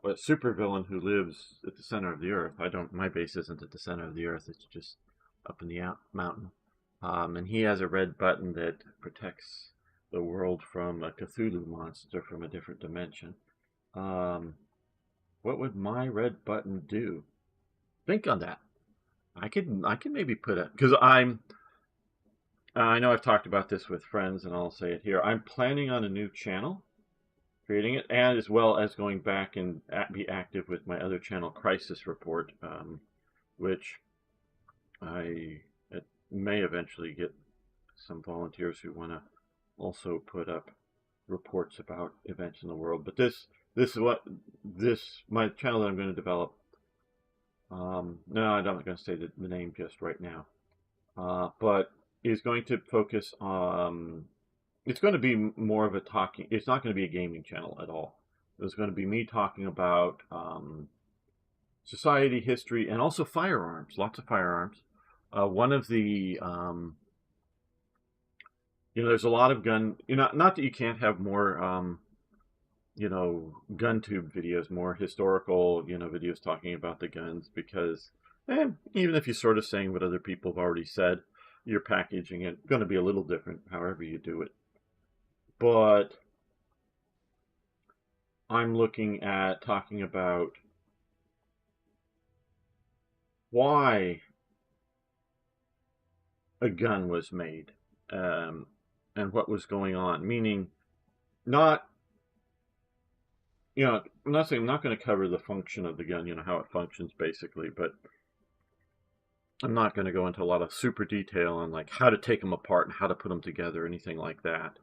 supervillain who lives at the center of the earth. My base isn't at the center of the earth. It's just up in the mountain. And he has a red button that protects the world from a Cthulhu monster from a different dimension. What would my red button do? Think on that. I can maybe put it, because I know I've talked about this with friends, and I'll say it here. I'm planning on a new channel, creating it, and as well as going back and be active with my other channel, Crisis Report, which I may eventually get some volunteers who want to also put up reports about events in the world. But this is my channel that I'm going to develop. No, I'm not going to say the name just right now. But is going to focus on. It's going to be more of a talking. It's not going to be a gaming channel at all. It's going to be me talking about society, history, and also firearms. Lots of firearms. One of the there's a lot of gun. Not that you can't have more. Gun tube videos, more historical, videos talking about the guns, because even if you're sort of saying what other people have already said, you're packaging it. Going to be a little different, however you do it. But I'm looking at talking about why a gun was made, and what was going on. Meaning, not, I'm not saying I'm not going to cover the function of the gun, how it functions basically, but I'm not going to go into a lot of super detail on like how to take them apart and how to put them together, anything like that.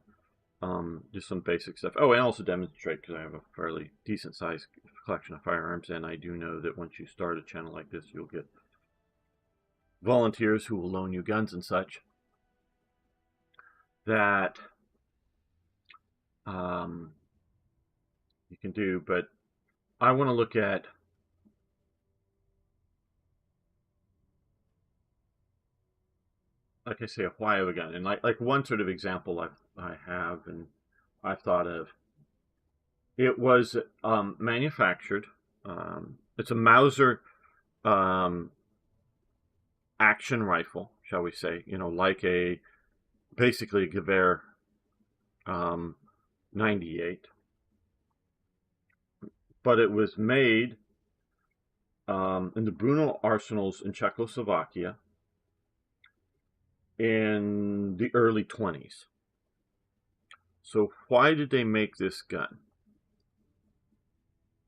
Just some basic stuff. Oh, and also demonstrate, because I have a fairly decent sized collection of firearms, and I do know that once you start a channel like this, you'll get volunteers who will loan you guns and such that you can do. But I want to look at like I say, a why of a gun. And like one sort of example I have and I've thought of, it was manufactured. It's a Mauser action rifle, shall we say? Like basically a Gewehr 98, but it was made in the Brunel arsenals in Czechoslovakia in the early 20s. So why did they make this gun?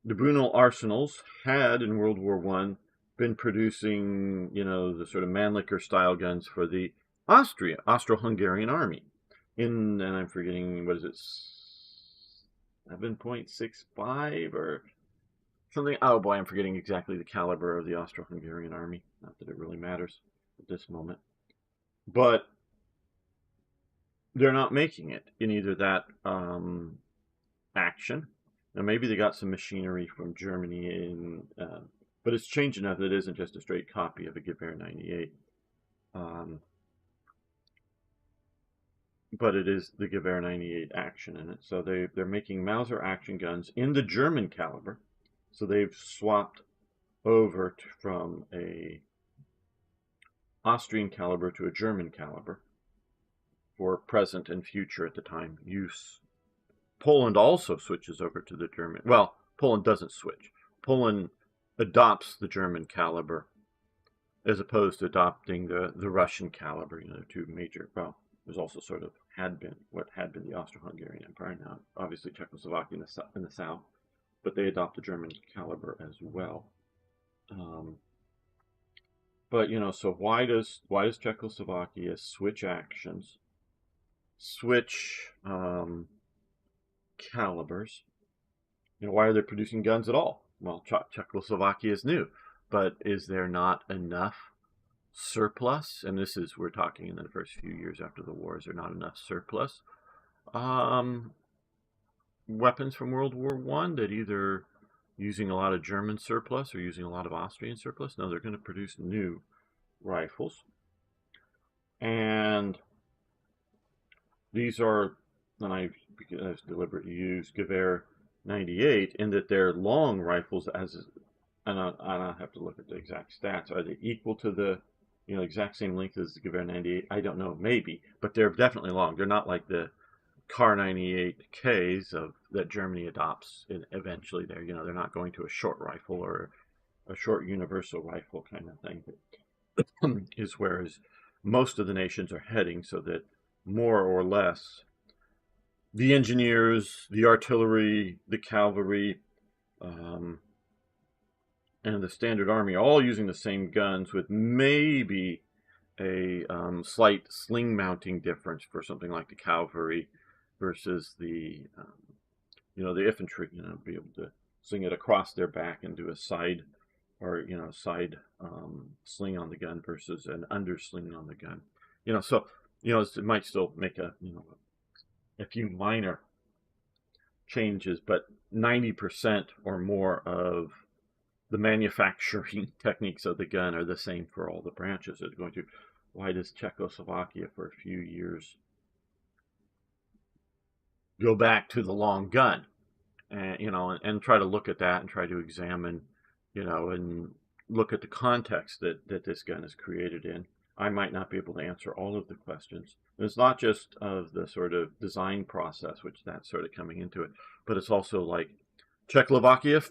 The Brunel arsenals had in World War I been producing, the sort of Mannlicher style guns for the Austro-Hungarian army. And I'm forgetting, what is it, 7.65 or something? Oh boy, I'm forgetting exactly the caliber of the Austro-Hungarian army. Not that it really matters at this moment. But they're not making it in either that action. Now maybe they got some machinery from Germany, but it's changed enough that it isn't just a straight copy of a Gewehr 98. But it is the Gewehr 98 action in it. So they're making Mauser action guns in the German caliber. So they've swapped over from a Austrian caliber to a German caliber for present and future at the time use. Poland also switches over to the German. Well, Poland doesn't switch. Poland adopts the German caliber as opposed to adopting the Russian caliber. Two major. Well, there's also sort of what had been the Austro-Hungarian Empire, now obviously Czechoslovakia in the south, but they adopt the German caliber as well. But so why does Czechoslovakia switch actions, switch calibers? Why are they producing guns at all? Well, Czechoslovakia is new, but is there not enough surplus? And we're talking in the first few years after the war. Is there not enough surplus weapons from World War I that either using a lot of German surplus or using a lot of Austrian surplus? No, they're going to produce new rifles. And these are, and I've deliberately used Gewehr 98 in that they're long rifles, and I have to look at the exact stats. Are they equal to the exact same length as the Gewehr 98? I don't know, maybe, but they're definitely long. They're not like the Kar 98Ks that Germany adopts eventually. They're not going to a short rifle or a short universal rifle kind of thing. Is whereas most of the nations are heading, so that more or less the engineers, the artillery, the cavalry, and the standard army are all using the same guns, with maybe a slight sling mounting difference for something like the cavalry versus the the infantry. Be able to sling it across their back and do a side or side sling on the gun versus an undersling on the gun. So it might still make a few minor changes, but 90% or more of the manufacturing techniques of the gun are the same for all the branches. It's going to. Why does Czechoslovakia for a few years go back to the long gun, and and try to look at that and try to examine, and look at the context that this gun is created in? I might not be able to answer all of the questions. And it's not just of the sort of design process, which that's sort of coming into it, but it's also like Czechoslovakia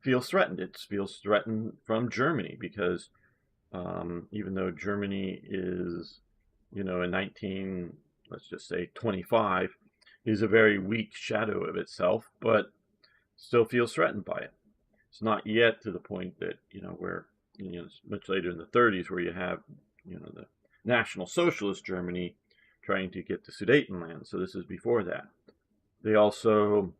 feels threatened. It feels threatened from Germany because even though Germany is, in 19, let's just say 25, is a very weak shadow of itself, but still feels threatened by it. It's not yet to the point that, where, it's much later in the 30s where you have, the National Socialist Germany trying to get the Sudetenland. So this is before that. They also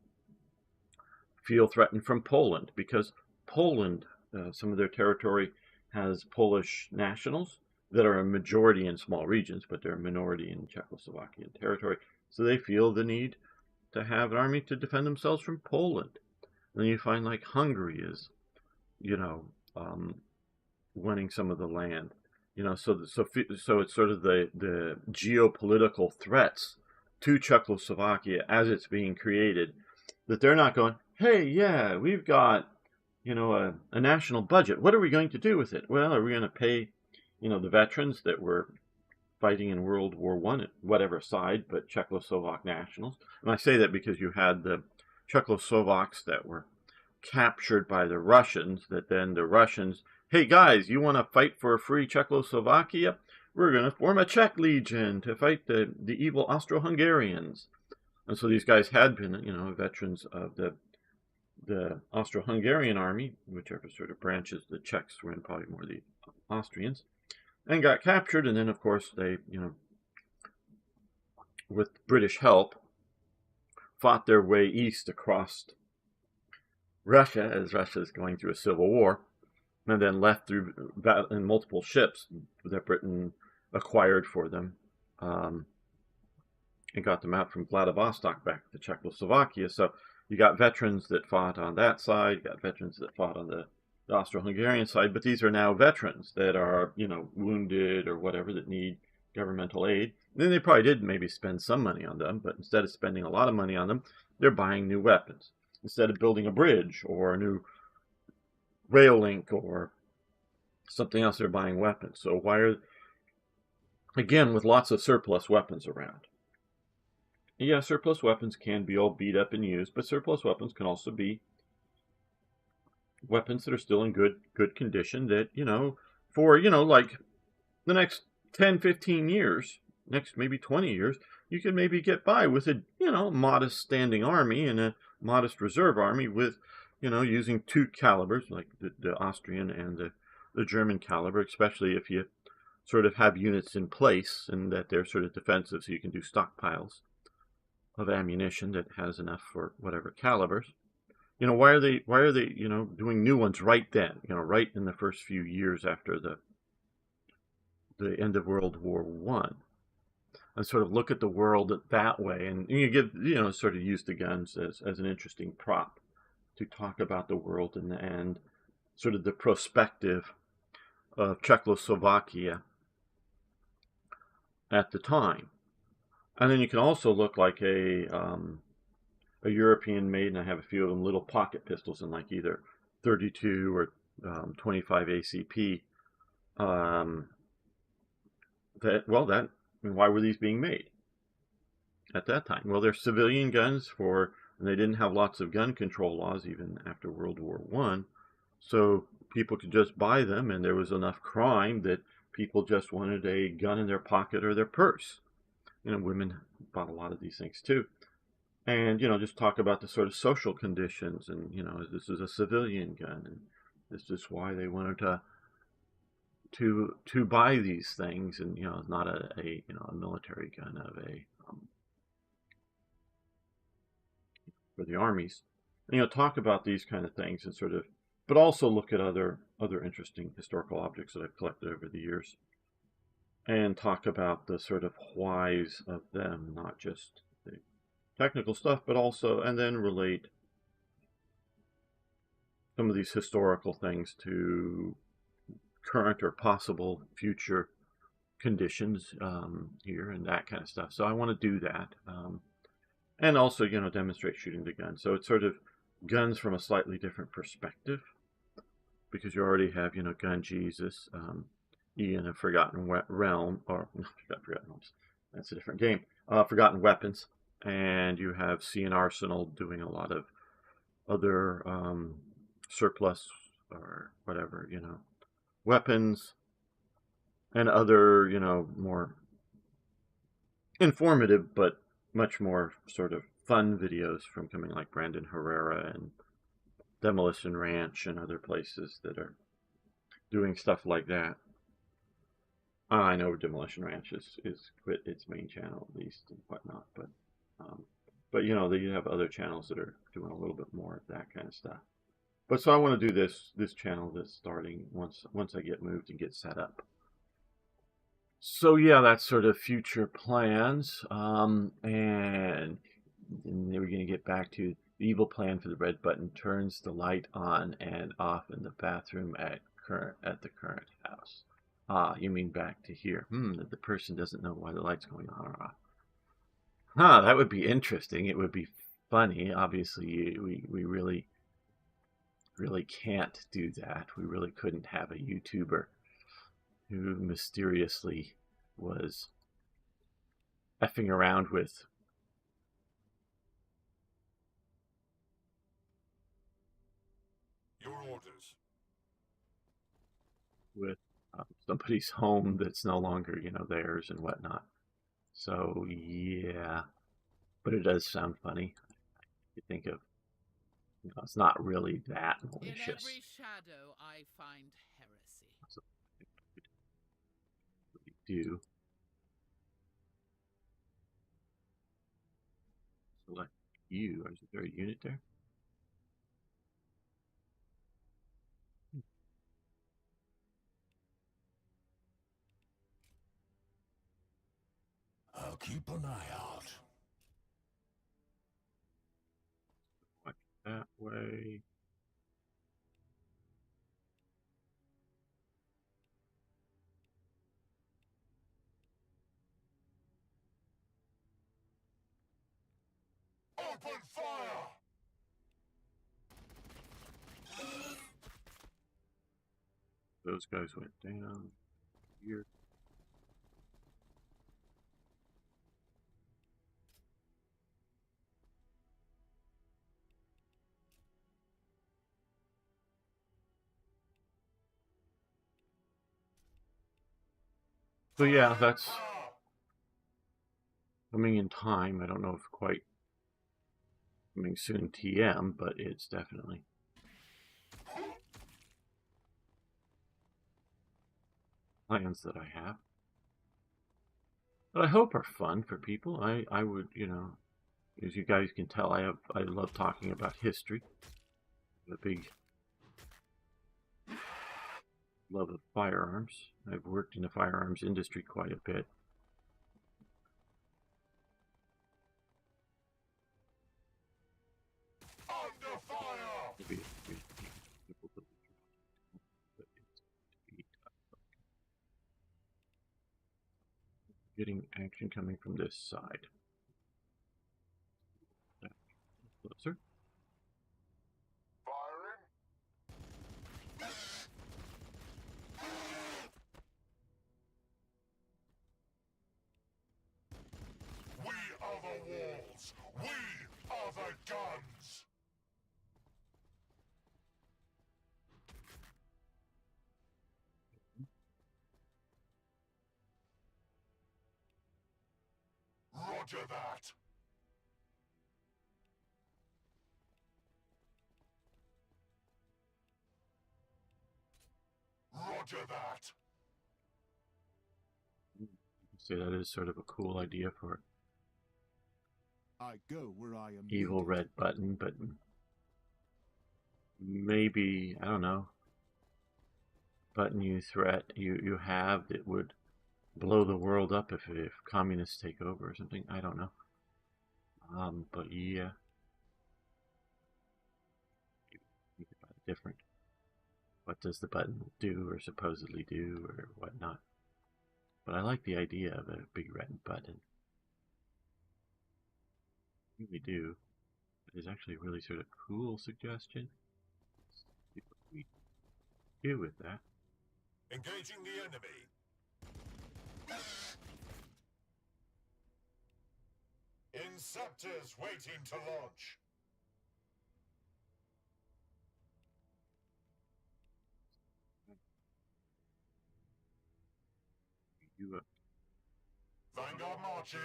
feel threatened from Poland because Poland, some of their territory has Polish nationals that are a majority in small regions, but they're a minority in Czechoslovakian territory. So they feel the need to have an army to defend themselves from Poland. And then you find like Hungary is, winning some of the land. So it's sort of the geopolitical threats to Czechoslovakia as it's being created, that they're not going, hey, yeah, we've got, a national budget. What are we going to do with it? Well, are we going to pay, the veterans that were fighting in World War I, whatever side, but Czechoslovak nationals? And I say that because you had the Czechoslovaks that were captured by the Russians, that then the Russians, hey guys, you want to fight for a free Czechoslovakia? We're going to form a Czech Legion to fight the evil Austro-Hungarians. And so these guys had been, veterans of the Austro-Hungarian army, whichever sort of branches the Czechs were in, probably more the Austrians, and got captured. And then, of course, they, with British help, fought their way east across Russia, as Russia is going through a civil war, and then left through in multiple ships that Britain acquired for them, and got them out from Vladivostok back to Czechoslovakia. So you got veterans that fought on that side, you got veterans that fought on the Austro-Hungarian side, but these are now veterans that are, wounded or whatever, that need governmental aid. And then they probably did maybe spend some money on them, but instead of spending a lot of money on them, they're buying new weapons. Instead of building a bridge or a new rail link or something else, they're buying weapons. So why are, again, with lots of surplus weapons around. Yeah, surplus weapons can be all beat up and used, but surplus weapons can also be weapons that are still in good condition that, for, like the next 10, 15 years, next maybe 20 years, you can maybe get by with a, modest standing army and a modest reserve army with, using two calibers, like the Austrian and the German caliber, especially if you sort of have units in place and that they're sort of defensive, so you can do stockpiles of ammunition that has enough for whatever calibers. Why are they, doing new ones right then, right in the first few years after the end of World War I? And sort of look at the world that way, and you give, sort of use the guns as an interesting prop to talk about the world and sort of the perspective of Czechoslovakia at the time. And then you can also look like a European made, and I have a few of them, little pocket pistols in like either 32 or 25 ACP. Why were these being made at that time? Well, they're civilian guns and they didn't have lots of gun control laws even after World War I. So people could just buy them, and there was enough crime that people just wanted a gun in their pocket or their purse. Women bought a lot of these things too. And, just talk about the sort of social conditions, and, this is a civilian gun, and this is why they wanted to buy these things, and, not a military gun of for the armies. And, talk about these kind of things and sort of, but also look at other interesting historical objects that I've collected over the years, and talk about the sort of whys of them, not just the technical stuff, but also, and then relate some of these historical things to current or possible future conditions here and that kind of stuff. So I want to do that. And also, demonstrate shooting the gun. So it's sort of guns from a slightly different perspective, because you already have, Gun Jesus, Ian of Forgotten Realm, or not Forgotten Realms, that's a different game, Forgotten Weapons, and you have Sea and Arsenal doing a lot of other surplus or whatever, weapons and other, more informative but much more sort of fun videos from coming like Brandon Herrera and Demolition Ranch and other places that are doing stuff like that. I know Demolition Ranch is quit its main channel at least and whatnot, but they have other channels that are doing a little bit more of that kind of stuff. But so I want to do this channel that's starting once I get moved and get set up. So yeah, that's sort of future plans, and then we're going to get back to the evil plan for the red button turns the light on and off in the bathroom at the current house. Ah, you mean back to here? The person doesn't know why the light's going on or off. Huh, that would be interesting. It would be funny. Obviously, we really can't do that. We really couldn't have a YouTuber who mysteriously was effing around with Your orders. somebody's home that's no longer, theirs and whatnot. So yeah, but it does sound funny. You think of, it's not really that malicious. In every shadow I find heresy. So, what we do. Select you. Is there a unit there? I'll keep an eye out. That way. Open fire! Those guys went down here. So yeah, that's coming in time. I don't know if quite coming soon TM, but it's definitely. Plans that I have. But I hope are fun for people. I would, as you guys can tell, I love talking about history. A big love of firearms. I've worked in the firearms industry quite a bit. Under fire! Getting action coming from this side. Closer. Firing. We are the walls. We are the guns. Roger that. Roger that. See, that is sort of a cool idea for I go where I am evil needed. red button, but maybe, I don't know, button you have that would blow the world up if communists take over or something. I don't know. But yeah, think about it different. What does the button do or supposedly do or whatnot? But I like the idea of a big red button. I really do. It is actually a really sort of cool suggestion. Let's see what we do with that. Engaging the enemy. Inceptors waiting to launch. Vanguard marching.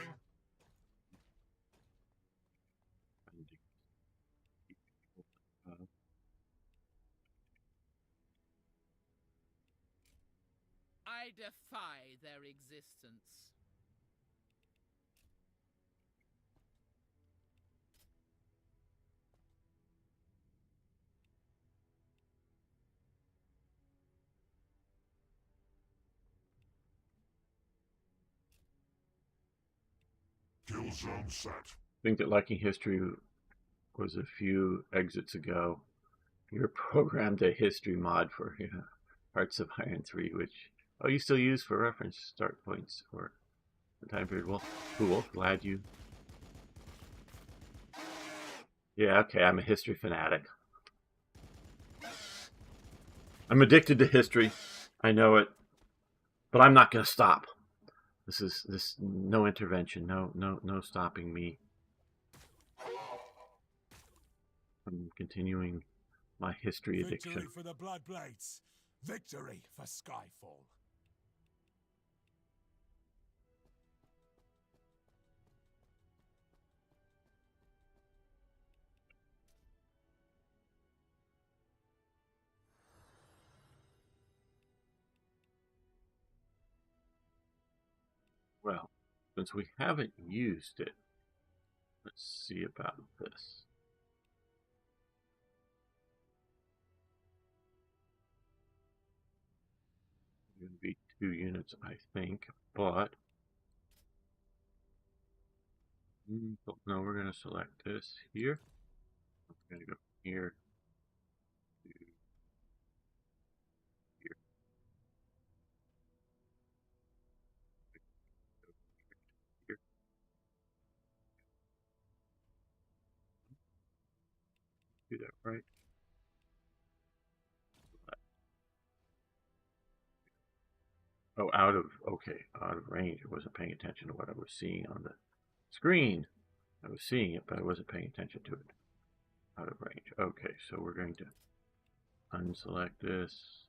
I defy their existence. Kill zone set. I think that Liking History was a few exits ago. You're programmed a history mod for Hearts of Iron 3, which you still use for reference start points for the time period. Well, cool. Glad you. Yeah, okay. I'm a history fanatic. I'm addicted to history. I know it, but I'm not going to stop. This no intervention, no stopping me. I'm continuing my history addiction. Victory for the Bloodblades. Victory for Skyfall. Well, since we haven't used it, let's see about this. Going to be 2 units, I think, but no, we're going to select this here. We're going to go here to here. Here. Do that right. Oh, out of range. I wasn't paying attention to what I was seeing on the screen. I was seeing it, but I wasn't paying attention to it. Out of range. Okay, so we're going to unselect this.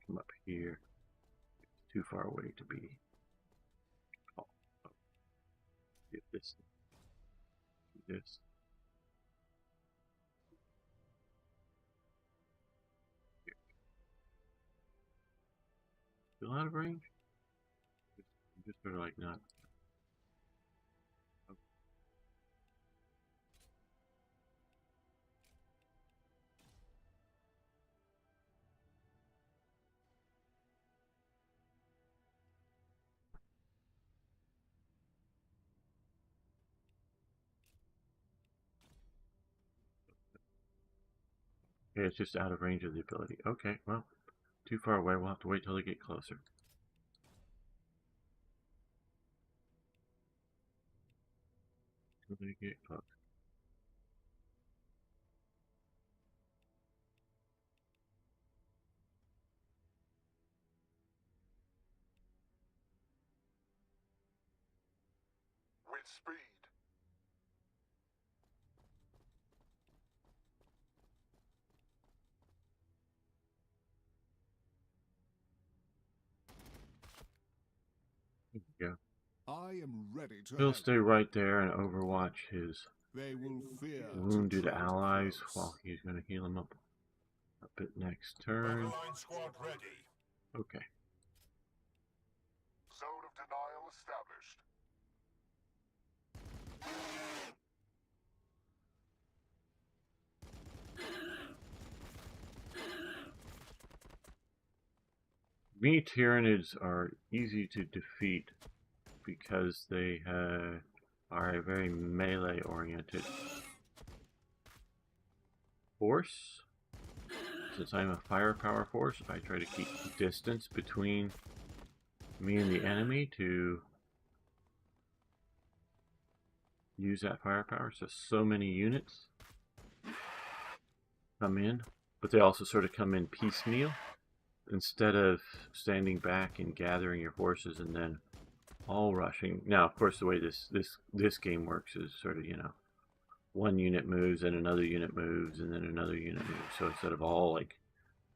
Come up here. It's too far away to be. Get this. Do this. Here. Still out of range? Just sort of like not. Okay, it's just out of range of the ability. Okay, well, too far away. We'll have to wait till they get closer. Till they get close. With speed. There we go. I am ready to He'll help. stay right there and overwatch his They will fear wounded to tread allies close. while he's going to heal them up a bit next turn. Battle line squad ready. Okay. Zone of denial established. Me Tyranids are easy to defeat because they are a very melee oriented force. Since I'm a firepower force, I try to keep distance between me and the enemy to use that firepower. So many units come in, but they also sort of come in piecemeal. Instead of standing back and gathering your forces and then all rushing. Now, of course, the way this game works is sort of, one unit moves and another unit moves and then another unit moves. So instead of all like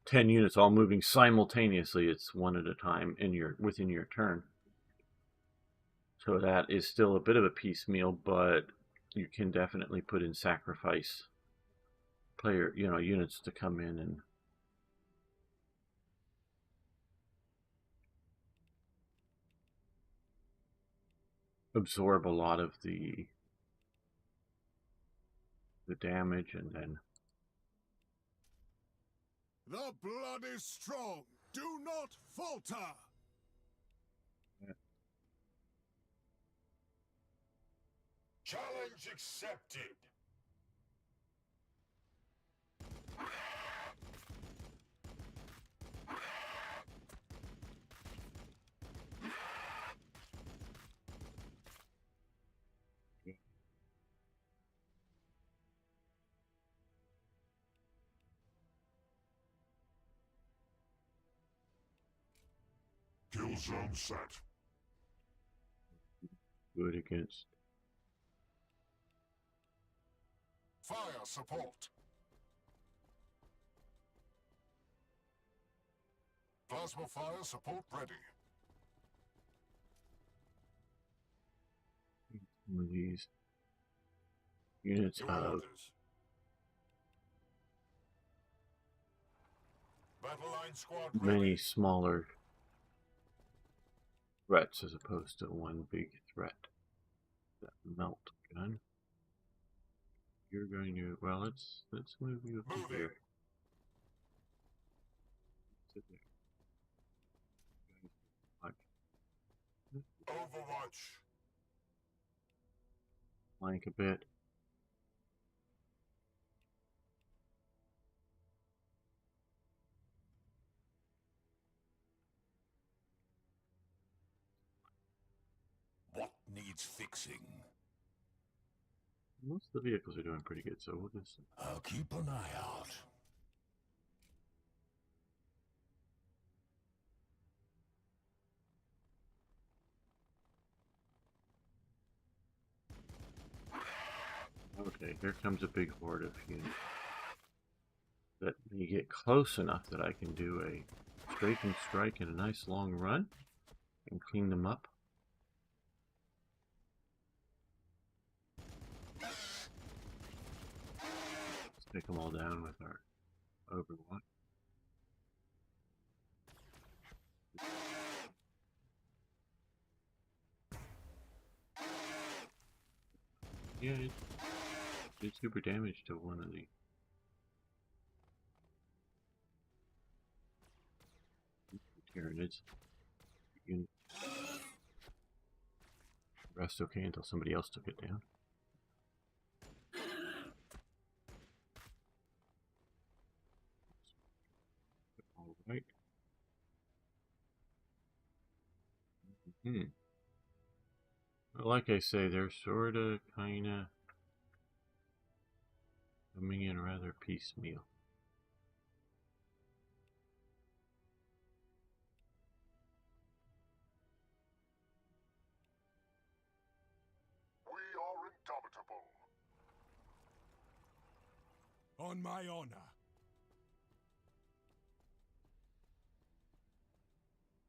10 units all moving simultaneously, it's one at a time within your turn. So that is still a bit of a piecemeal, but you can definitely put in sacrifice units to come in and absorb a lot of the damage, and then The blood is strong. Do not falter. Challenge accepted. Kill zone set. good against. Fire support. Plasma fire support ready. Some of these units Your of orders. Battle line squad many ready. smaller threats as opposed to one big threat. That melt gun. You're going to, well, let's move you up Moving. here. Sit there. Overwatch. Flank a bit. What needs fixing? Most of the vehicles are doing pretty good, so we'll just. I'll keep an eye out. Okay, here comes a big horde of units. Let me get close enough that I can do a striking strike and a nice long run and clean them up. Let's take them all down with our Overwatch. Yeah, it did super damage to one of the Tyranids. Rest okay until somebody else took it down. All right. Like I say, they're sort of, kind of coming in rather piecemeal. We are indomitable. On my honor.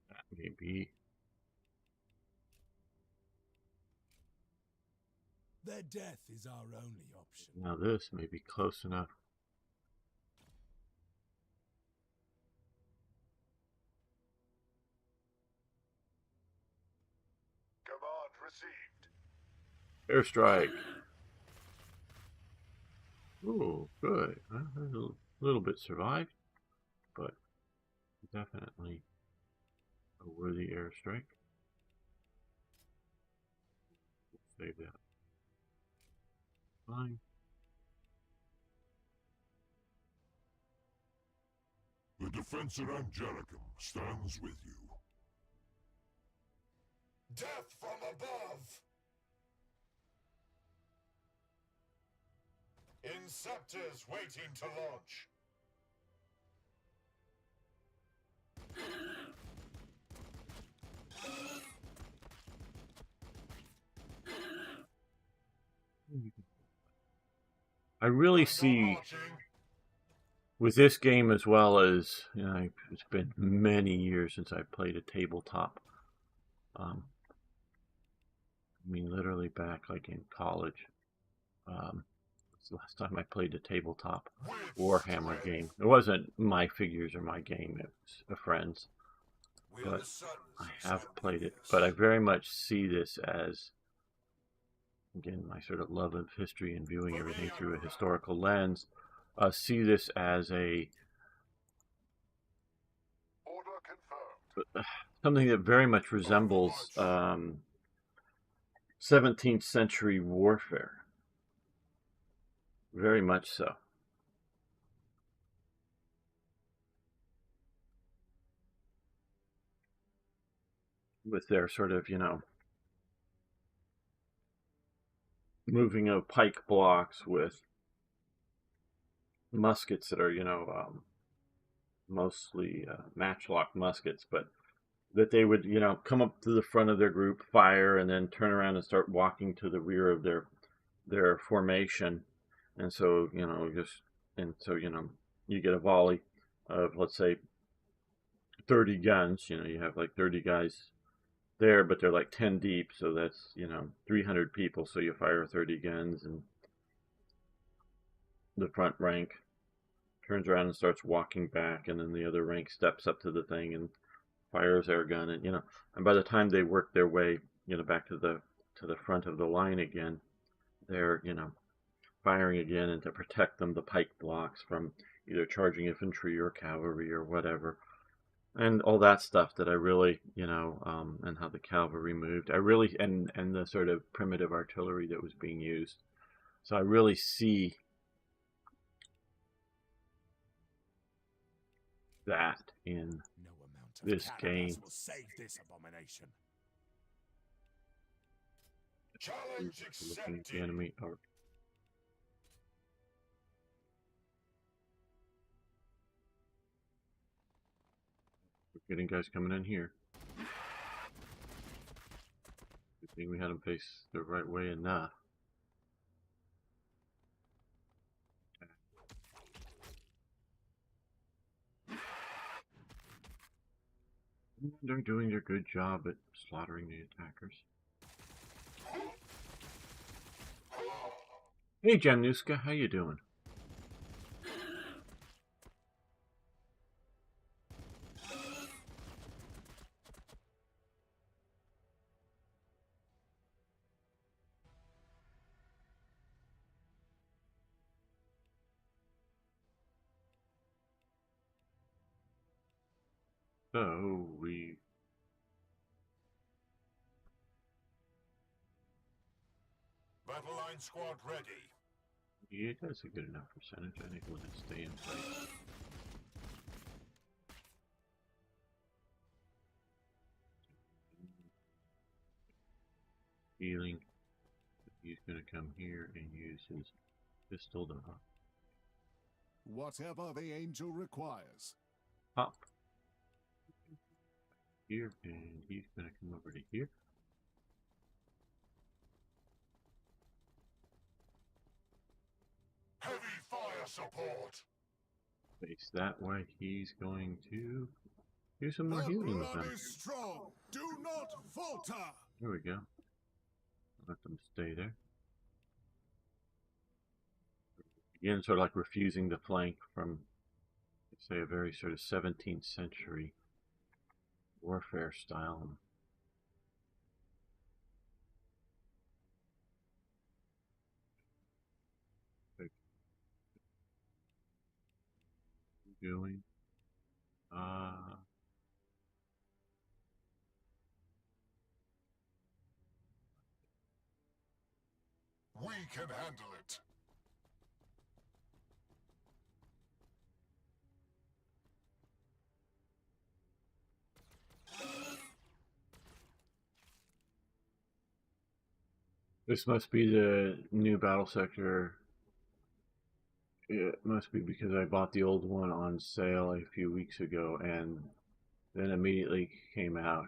That may be. Their death is our only option. Now this may be close enough. Command received. Airstrike. Ooh, good. A little bit survived, but definitely a worthy airstrike. Save that. Fine. The Defensor Angelicum stands with you. Death from above! Inceptors waiting to launch. I really see with this game, as well as, it's been many years since I played a tabletop. I mean, literally back like in college. It's the last time I played a tabletop Warhammer game. It wasn't my figures or my game, it was a friend's. But I have played it. But I very much see this as, again, my sort of love of history and viewing everything through a historical lens. See this as something that very much resembles 17th century warfare. Very much so. With their sort of, moving of pike blocks with muskets that are, mostly matchlock muskets, but that they would, come up to the front of their group, fire, and then turn around and start walking to the rear of their formation. And so, you get a volley of, let's say, 30 guns. You have like 30 guys there, but they're like 10 deep, so that's 300 people. So you fire 30 guns, and the front rank turns around and starts walking back, and then the other rank steps up to the thing and fires their gun, and and by the time they work their way back to the front of the line again, they're firing again, and to protect them, the pike blocks from either charging infantry or cavalry or whatever. And all that stuff that I really, and how the cavalry moved. I really, and the sort of primitive artillery that was being used. So I really see that in this game. Will save this abomination. Challenge Looking at the accepted. enemy. Or, we're getting guys coming in here. Good thing we had them face the right way enough. They're doing their good job at slaughtering the attackers. Hey, Jamnuska, how you doing? So we Battle line squad ready. yeah, that's a good enough percentage. I think we'll just stay in place. Healing. He's gonna come here and use his pistol to Whatever the angel requires. hop here, and he's gonna come over to here. Heavy fire support. Face that way. He's going to do some more The healing with blood them. is strong. Do not falter. There we go. Let them stay there. Again, sort of like refusing the flank from, say, a very sort of 17th century warfare style. Doing. We can handle it. This must be the new Battlesector. It must be because I bought the old one on sale a few weeks ago and then immediately came out.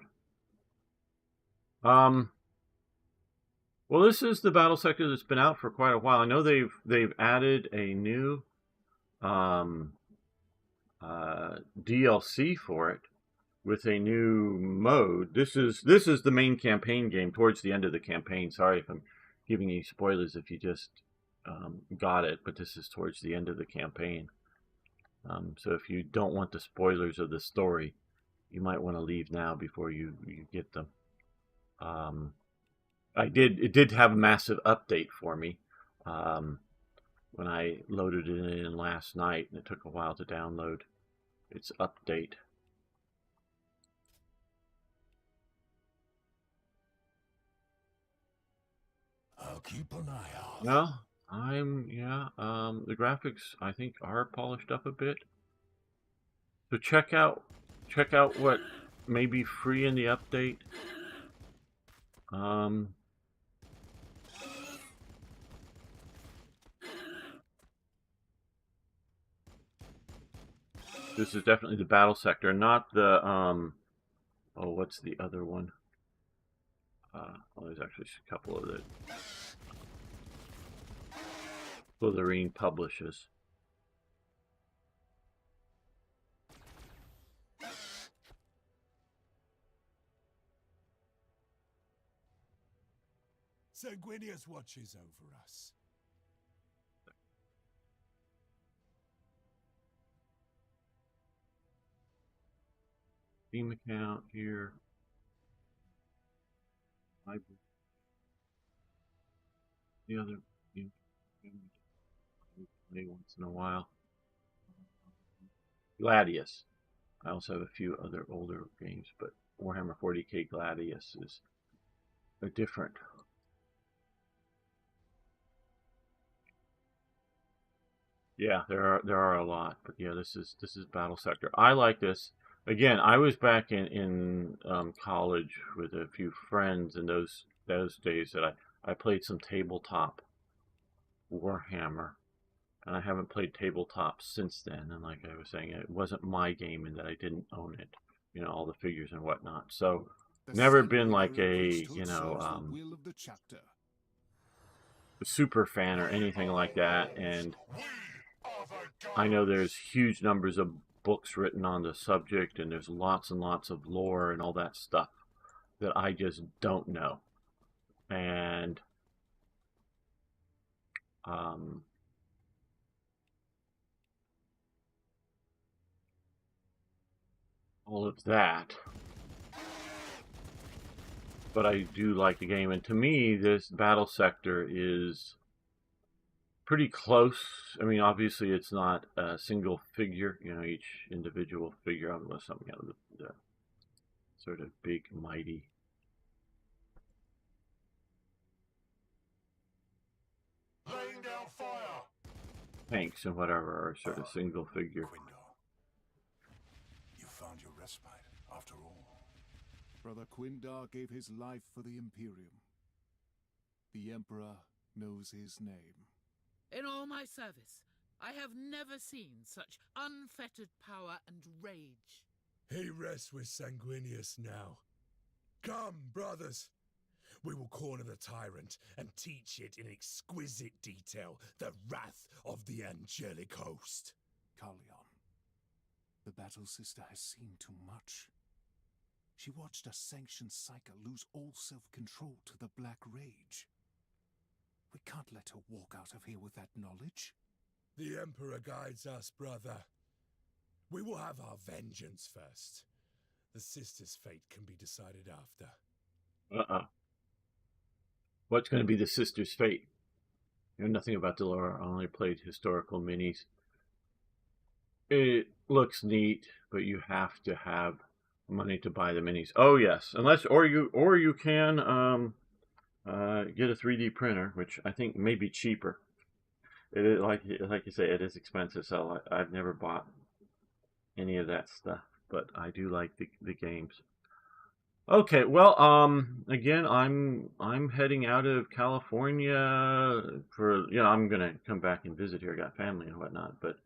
Well, this is the Battlesector that's been out for quite a while. I know they've added a new DLC for it, with a new mode. This is the main campaign game towards the end of the campaign. Sorry if I'm giving you spoilers if you just got it, but this is towards the end of the campaign. So if you don't want the spoilers of the story, you might want to leave now before you get them. It did have a massive update for me when I loaded it in last night, and it took a while to download its update. I'll keep an eye out. No, the graphics I think are polished up a bit. So check out what may be free in the update. This is definitely the Battlesector, not the oh, what's the other one? Well, there's actually a couple of the Slytherin publishes. Sanguinius watches over us. Steam account here. The other play once in a while. Gladius. I also have a few other older games, but Warhammer 40k Gladius is a different. Yeah, there are a lot, but yeah, this is Battlesector. I like this. Again, I was back in college with a few friends in those days that I played some tabletop Warhammer, and I haven't played tabletop since then. And like I was saying, it wasn't my game, and that I didn't own it, you know, all the figures and whatnot. So never been like a super fan or anything like that. And I know there's huge numbers of books written on the subject, and there's lots and lots of lore and all that stuff that I just don't know. And all of that. But I do like the game, and to me, this Battlesector is pretty close. I mean, obviously, it's not a single figure. You know, each individual figure, unless something out of the sort of big, mighty. Laying down fire. Tanks and whatever are sort of single figure. Quindar, you found your respite after all. Brother Quindar gave his life for the Imperium. The Emperor knows his name. In all my service, I have never seen such unfettered power and rage. He rests with Sanguinius now. Come, brothers. We will corner the tyrant and teach it in exquisite detail the wrath of the angelic host. Carleon, the Battle Sister has seen too much. She watched a sanctioned psyker lose all self-control to the Black Rage. We can't let her walk out of here with that knowledge. The Emperor guides us, brother. We will have our vengeance first. The sister's fate can be decided after. What's going to be the sister's fate? I know nothing about the lore. I only played historical minis. It looks neat, but you have to have money to buy the minis. Oh yes, or you can get a 3D printer, which I think may be cheaper. It is, like you say, it is expensive, so I've never bought any of that stuff, but I do like the games. Okay, well, again, I'm heading out of California for, you know, I'm gonna come back and visit here. I got family and whatnot, but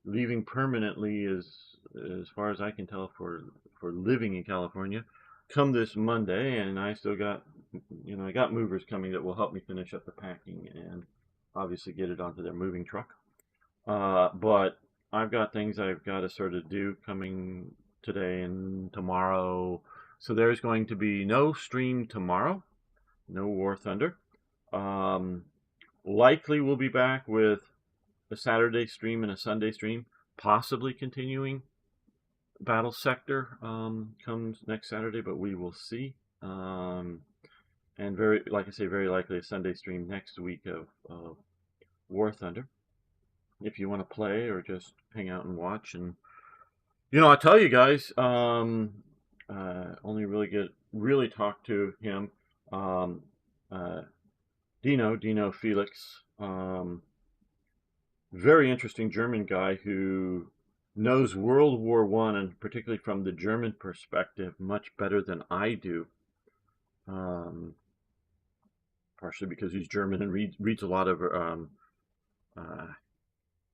leaving permanently is, as far as I can tell, for living in California, come this Monday, and I still got, you know, I got movers coming that will help me finish up the packing and obviously get it onto their moving truck. But I've got things I've got to sort of do coming today and tomorrow. So there's going to be no stream tomorrow, no War Thunder. Likely we'll be back with a Saturday stream and a Sunday stream, possibly continuing Battlesector comes next Saturday, but we will see. And like I say, very likely a Sunday stream next week of War Thunder. If you want to play or just hang out and watch, and I tell you guys, only really talk to him, Dino Felix, very interesting German guy who knows World War I, and particularly from the German perspective, much better than I do. Partially because he's German and reads a lot of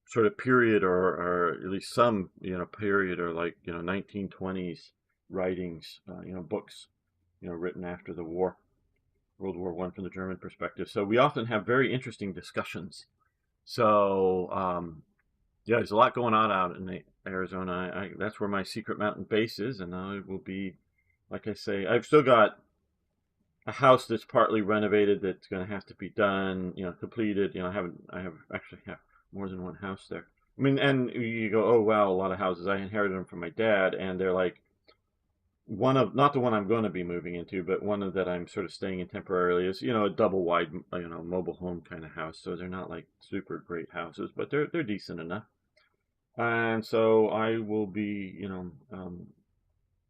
sort of period or at least some period or 1920s writings, books written after the war, World War I, from the German perspective. So we often have very interesting discussions. So yeah, there's a lot going on out in Arizona. That's where my secret mountain base is, and I will be, like I say, I've still got a house that's partly renovated that's going to have to be done, completed. I actually have more than one house there. I mean, and you go, oh wow, a lot of houses. I inherited them from my dad, and they're like not the one I'm going to be moving into, but one that I'm sort of staying in temporarily is, a double wide, mobile home kind of house. So they're not like super great houses, but they're decent enough. And so I will be,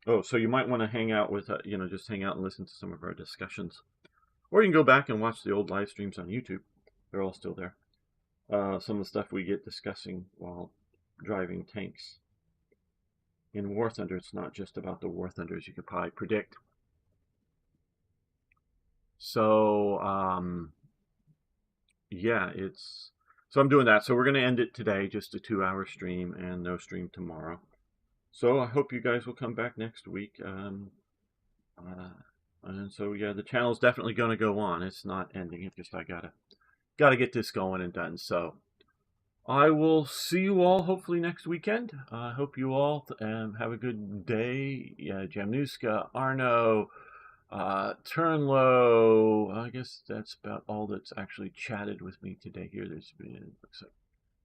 oh, so you might want to hang out with, just hang out and listen to some of our discussions. Or you can go back and watch the old live streams on YouTube. They're all still there. Some of the stuff we get discussing while driving tanks. In War Thunder, it's not just about the War Thunders you could probably predict. So, yeah, so I'm doing that. So we're going to end it today, just a 2-hour stream and no stream tomorrow. So I hope you guys will come back next week. And so yeah, the channel's definitely going to go on. It's not ending. It's just I gotta get this going and done. So I will see you all hopefully next weekend. I hope you all have a good day. Yeah, Jamnuska, Arno, Turnlow. I guess that's about all that's actually chatted with me today here. There's been, looks like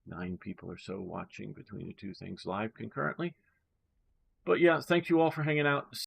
9 people or so watching between the two things live concurrently. But yeah, thank you all for hanging out.